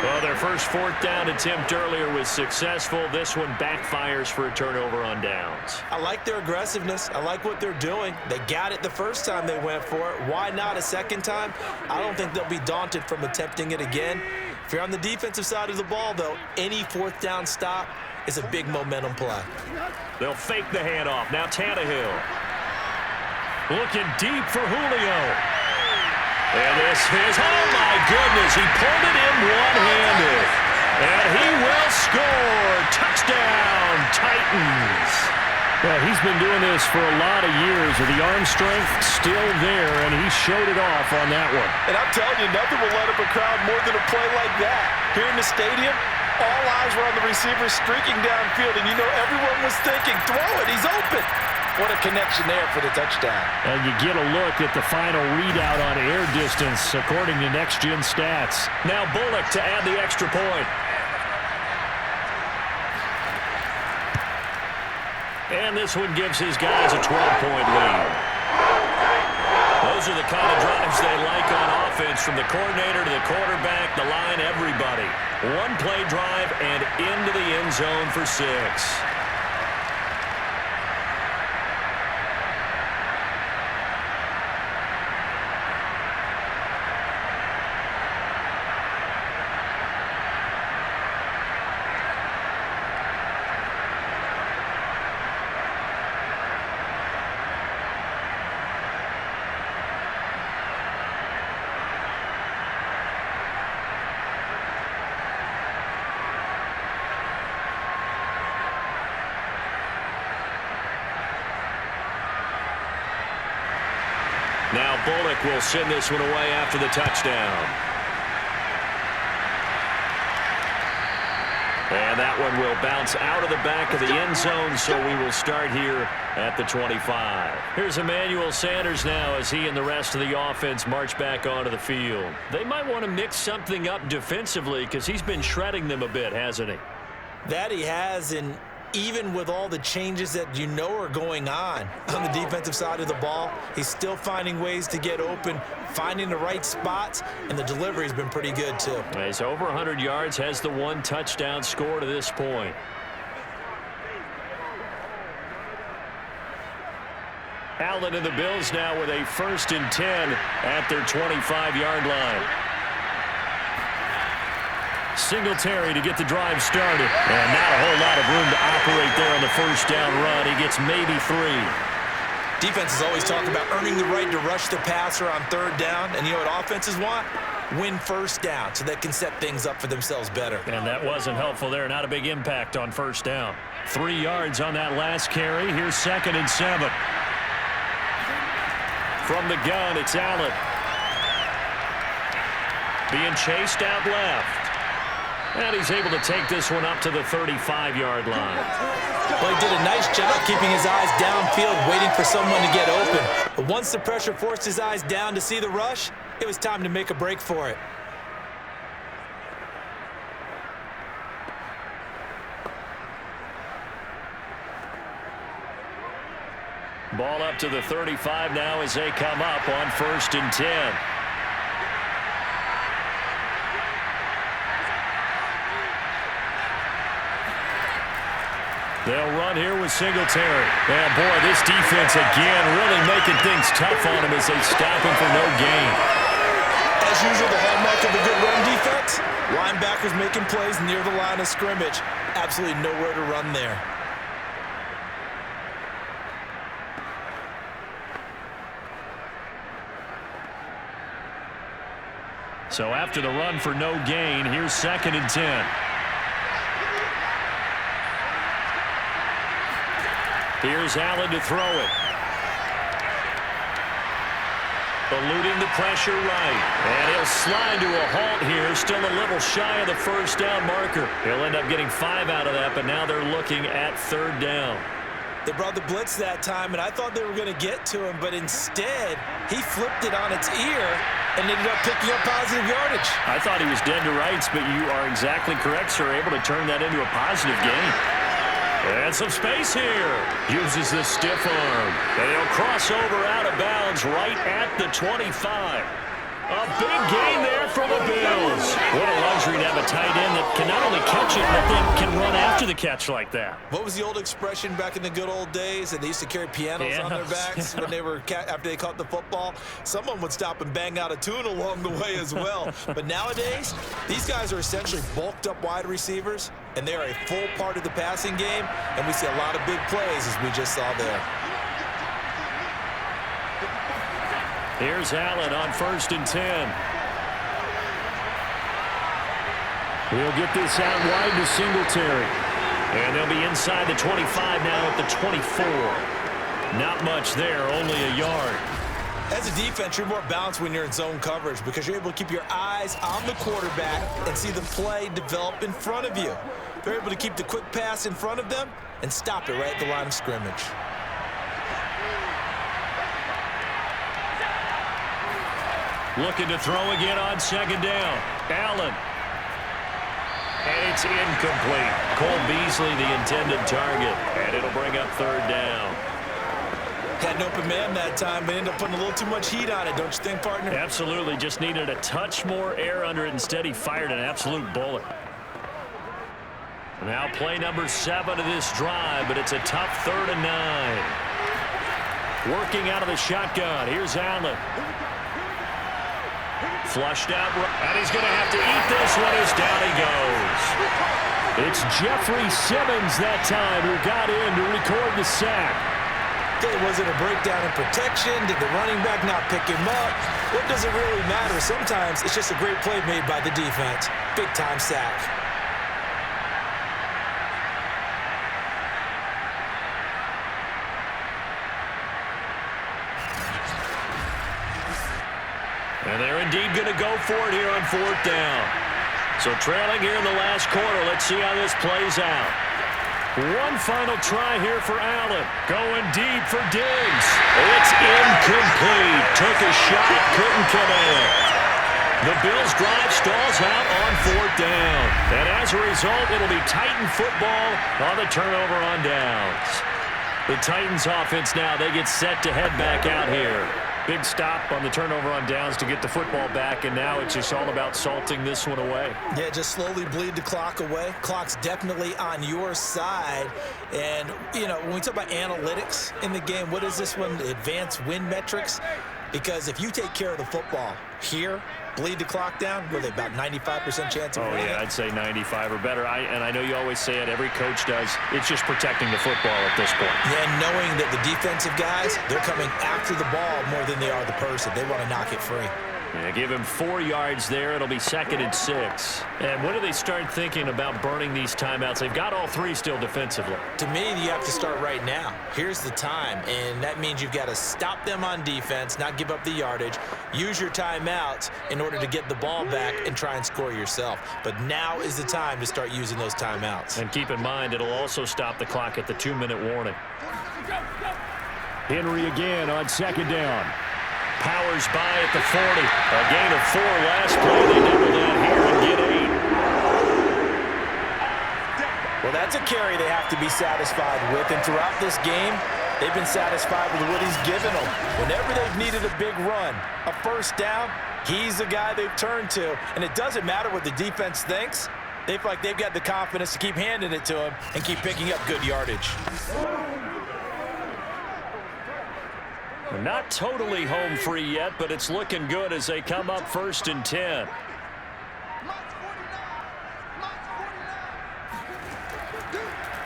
Well, their first 4th down attempt earlier was successful. This one backfires for a turnover on downs. I like their aggressiveness. I like what they're doing. They got it the first time they went for it. Why not a second time? I don't think they'll be daunted from attempting it again. If you're on the defensive side of the ball, though, any 4th down stop is a big momentum play. They'll fake the handoff. Now Tannehill. Looking deep for Julio. And this is, oh my goodness, he pulled it in one-handed. And he will score. Touchdown, Titans. Well, he's been doing this for a lot of years with the arm strength still there, and he showed it off on that one. And I'm telling you, nothing will light up a crowd more than a play like that. Here in the stadium, all eyes were on the receiver streaking downfield, and you know everyone was thinking, throw it, he's open. What a connection there for the touchdown. And you get a look at the final readout on air distance, according to Next Gen Stats. Now Bullock to add the extra point. And this one gives his guys a 12-point lead. Those are the kind of drives they like on offense, from the coordinator to the quarterback, the line, everybody. One-play drive and into the end zone for 6. Now Bullock will send this one away after the touchdown. And that one will bounce out of the back of the end zone, so we will start here at the 25. Here's Emmanuel Sanders now as he and the rest of the offense march back onto the field. They might want to mix something up defensively because he's been shredding them a bit, hasn't he? That he has, and even with all the changes that you know are going on the defensive side of the ball, he's still finding ways to get open, finding the right spots, and the delivery's been pretty good too. He's over 100 yards, has the 1 touchdown score to this point. Allen and the Bills now with a 1st and 10 at their 25-yard line. Singletary to get the drive started. And not a whole lot of room to operate there on the 1st down run. He gets maybe 3. Defenses always talk about earning the right to rush the passer on 3rd down. And you know what offenses want? Win 1st down so they can set things up for themselves better. And that wasn't helpful there. Not a big impact on 1st down. 3 yards on that last carry. Here's 2nd and 7. From the gun, it's Allen. Being chased out left. And he's able to take this one up to the 35-yard line. Well, he did a nice job keeping his eyes downfield, waiting for someone to get open. But once the pressure forced his eyes down to see the rush, it was time to make a break for it. Ball up to the 35 now as they come up on 1st and 10. They'll run here with Singletary. And boy, this defense again really making things tough on him as they stop him for no gain. As usual, the hallmark of a good run defense, linebackers making plays near the line of scrimmage. Absolutely nowhere to run there. So after the run for no gain, here's 2nd and 10. Here's Allen to throw it. Eluding the pressure right. And he'll slide to a halt here. Still a little shy of the 1st down marker. He'll end up getting 5 out of that, but now they're looking at 3rd down. They brought the blitz that time, and I thought they were going to get to him, but instead, he flipped it on its ear and ended up picking up positive yardage. I thought he was dead to rights, but you are exactly correct, sir. Able to turn that into a positive gain. And some space here. Uses the stiff arm. And he'll cross over out of bounds right at the 25. A big gain there for the Bills. What a luxury to have a tight end that can not only catch it, but then can run after the catch like that. What was the old expression back in the good old days? And they used to carry pianos on their backs when they were after they caught the football. Someone would stop and bang out a tune along the way as well. But nowadays, these guys are essentially bulked up wide receivers, and they are a full part of the passing game. And we see a lot of big plays, as we just saw there. Here's Allen on 1st and 10. He'll get this out wide to Singletary. And they'll be inside the 25 now at the 24. Not much there, only a yard. As a defense, you're more balanced when you're in zone coverage because you're able to keep your eyes on the quarterback and see the play develop in front of you. They're able to keep the quick pass in front of them and stop it right at the line of scrimmage. Looking to throw again on second down. Allen. And it's incomplete. Cole Beasley, the intended target. And it'll bring up third down. Had an open man that time, but ended up putting a little too much heat on it, don't you think, partner? Absolutely. Just needed a touch more air under it. Instead, he fired an absolute bullet. Now play number 7 of this drive, but it's a tough 3rd and 9. Working out of the shotgun. Here's Allen. Flushed out, and he's going to have to eat this one as down he goes. It's Jeffrey Simmons that time who got in to record the sack. Was it a breakdown in protection? Did the running back not pick him up? What does it really matter? Sometimes it's just a great play made by the defense. Big-time sack. And they're indeed going to go for it here on 4th down. So trailing here in the last quarter. Let's see how this plays out. One final try here for Allen. Going deep for Diggs. It's incomplete. Took a shot, couldn't connect. The Bills' drive stalls out on 4th down. And as a result, it'll be Titan football on the turnover on downs. The Titans offense now, they get set to head back out here. Big stop on the turnover on downs to get the football back, and now it's just all about salting this one away. Yeah, just slowly bleed the clock away. Clock's definitely on your side. And, you know, when we talk about analytics in the game, what is this one? Advanced win metrics? Because if you take care of the football here, bleed the clock down, what are they, about 95% chance of winning? Oh, yeah, I'd say 95 or better. And I know you always say it, every coach does. It's just protecting the football at this point. Yeah, and knowing that the defensive guys, they're coming after the ball more than they are the person. They want to knock it free. Yeah, give him 4 yards there. It'll be 2nd and 6. And when do they start thinking about burning these timeouts? They've got all 3 still defensively. To me, you have to start right now. Here's the time, and that means you've got to stop them on defense, not give up the yardage, use your timeouts in order to get the ball back and try and score yourself. But now is the time to start using those timeouts. And keep in mind, it'll also stop the clock at the 2-minute warning. Henry again on 2nd down. Powers by at the 40. A gain of 4 last play. They double that here and get 8. Well, that's a carry they have to be satisfied with. And throughout this game, they've been satisfied with what he's given them. Whenever they've needed a big run, a 1st down, he's the guy they've turned to. And it doesn't matter what the defense thinks. They feel like they've got the confidence to keep handing it to him and keep picking up good yardage. Not totally home free yet, but it's looking good as they come up 1st and 10.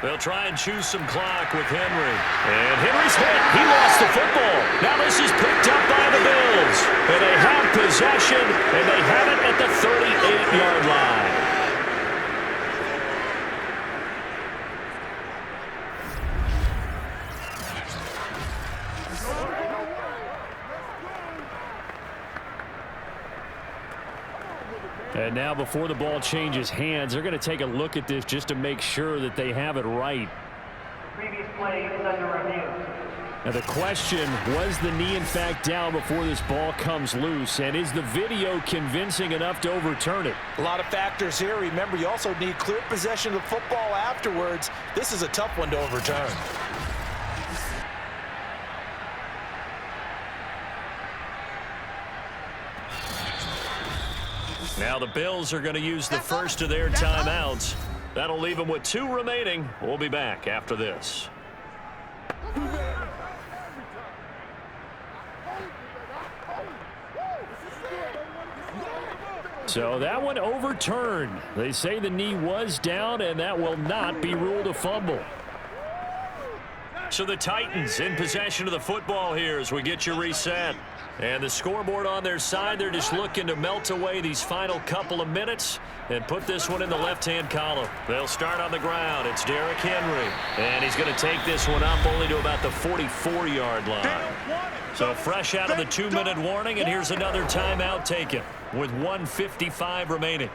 They'll try and choose some clock with Henry. And Henry's hit. He lost the football. Now this is picked up by the Bills. And they have possession, and they have it at the 38-yard line. And now before the ball changes hands, they're going to take a look at this just to make sure that they have it right. Previous play is under review. Now the question, was the knee in fact down before this ball comes loose? And is the video convincing enough to overturn it? A lot of factors here. Remember, you also need clear possession of the football afterwards. This is a tough one to overturn. Now the Bills are going to use the first of their timeouts. That'll leave them with 2 remaining. We'll be back after this. So that one overturned. They say the knee was down, and that will not be ruled a fumble. So the Titans in possession of the football here as we get you reset. And the scoreboard on their side, they're just looking to melt away these final couple of minutes and put this one in the left-hand column. They'll start on the ground. It's Derrick Henry. And he's going to take this one up only to about the 44-yard line. So fresh out of the 2-minute warning, and here's another timeout taken with 1:55 remaining.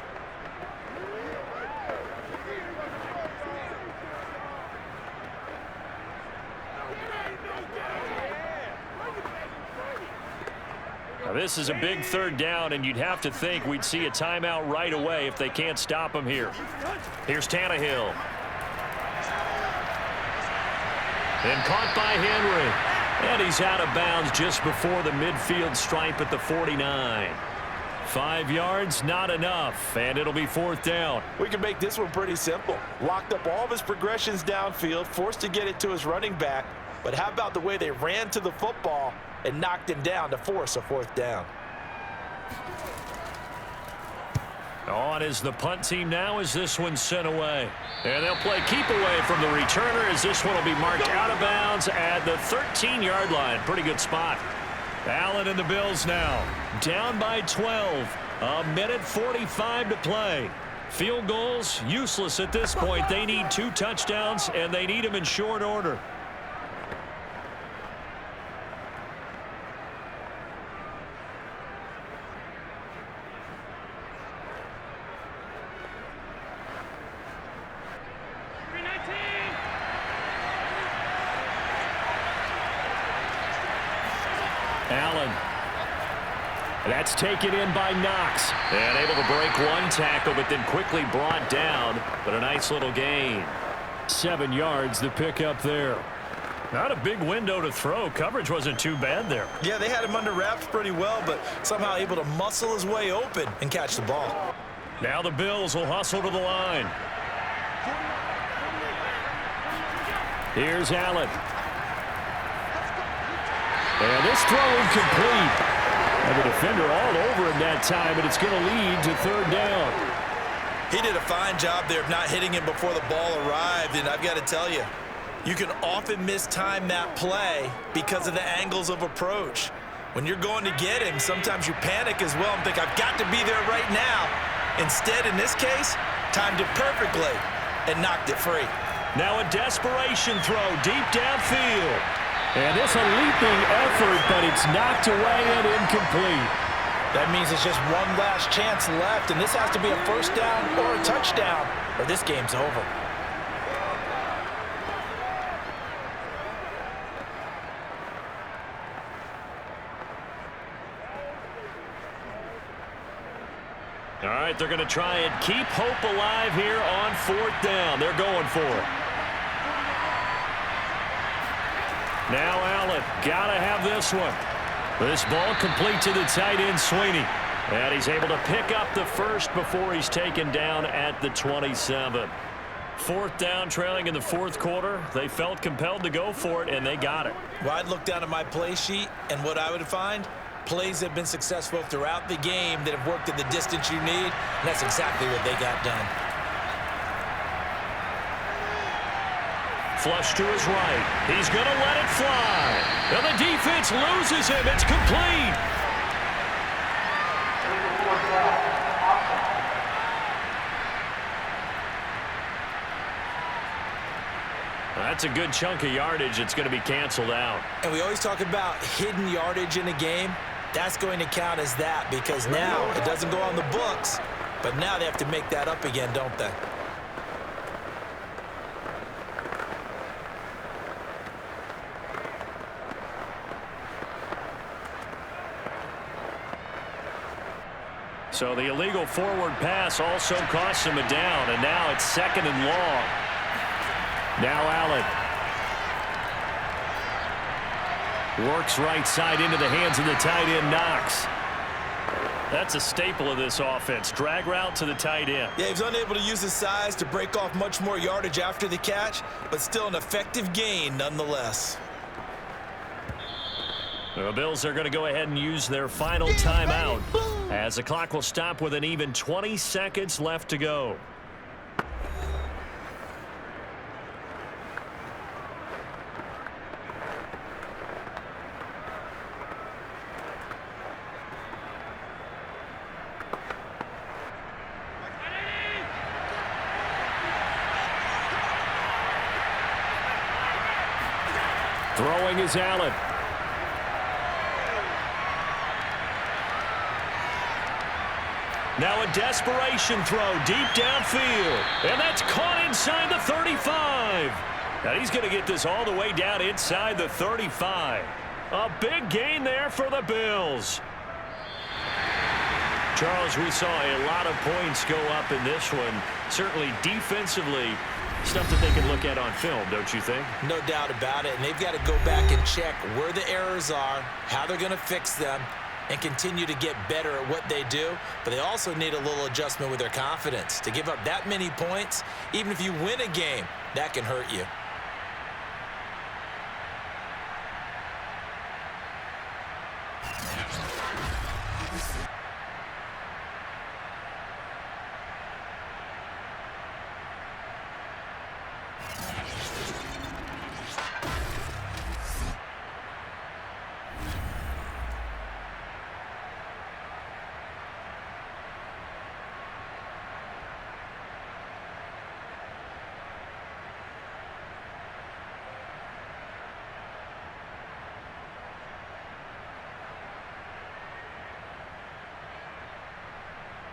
This is a big third down, and you'd have to think we'd see a timeout right away if they can't stop him here. Here's Tannehill. And caught by Henry. And he's out of bounds just before the midfield stripe at the 49. 5 yards, not enough, and it'll be fourth down. We can make this one pretty simple. Locked up all of his progressions downfield, forced to get it to his running back. But how about the way they ran to the football and knocked him down to force a fourth down? On is the punt team now as this one's sent away. And they'll play keep away from the returner as this one will be marked out of bounds at the 13-yard line. Pretty good spot. Allen and the Bills now down by 12. A minute 45 to play. Field goals useless at this point. They need 2 touchdowns, and they need them in short order. Allen. That's taken in by Knox. And able to break one tackle, but then quickly brought down. But a nice little gain. 7 yards, the pickup there. Not a big window to throw. Coverage wasn't too bad there. Yeah, they had him under wraps pretty well, but somehow able to muscle his way open and catch the ball. Now the Bills will hustle to the line. Here's Allen. And this throw incomplete. And the defender all over him that time, and it's going to lead to third down. He did a fine job there of not hitting him before the ball arrived, and I've got to tell you, you can often mistime that play because of the angles of approach. When you're going to get him, sometimes you panic as well and think, I've got to be there right now. Instead, in this case, timed it perfectly and knocked it free. Now a desperation throw deep downfield. And it's a leaping effort, but it's knocked away and incomplete. That means it's just one last chance left, and this has to be a first down or a touchdown, or this game's over. All right, they're going to try and keep hope alive here on fourth down. They're going for it. Now Allen, gotta have this one. This ball complete to the tight end, Sweeney. And he's able to pick up the first before he's taken down at the 27. Fourth down, trailing in the fourth quarter. They felt compelled to go for it, and they got it. Well, I'd look down at my play sheet, and what I would find, plays have been successful throughout the game that have worked at the distance you need, and that's exactly what they got done. Flush to his right. He's going to let it fly. And the defense loses him. It's complete. That's a good chunk of yardage. It's going to be canceled out. And we always talk about hidden yardage in a game. That's going to count as that because now it doesn't go on the books, but now they have to make that up again, don't they? So the illegal forward pass also costs him a down, and now it's second and long. Now Allen. Works right side into the hands of the tight end, Knox. That's a staple of this offense. Drag route to the tight end. Yeah, he was unable to use his size to break off much more yardage after the catch, but still an effective gain nonetheless. The Bills are going to go ahead and use their final timeout as the clock will stop with an even 20 seconds left to go. Throwing is Allen. Now a desperation throw deep downfield. And that's caught inside the 35. Now he's going to get this all the way down inside the 35. A big gain there for the Bills. Charles, we saw a lot of points go up in this one. Certainly defensively, stuff that they can look at on film, don't you think? No doubt about it, and they've got to go back and check where the errors are, how they're going to fix them, and continue to get better at what they do. But they also need a little adjustment with their confidence. To give up that many points, even if you win a game, that can hurt you.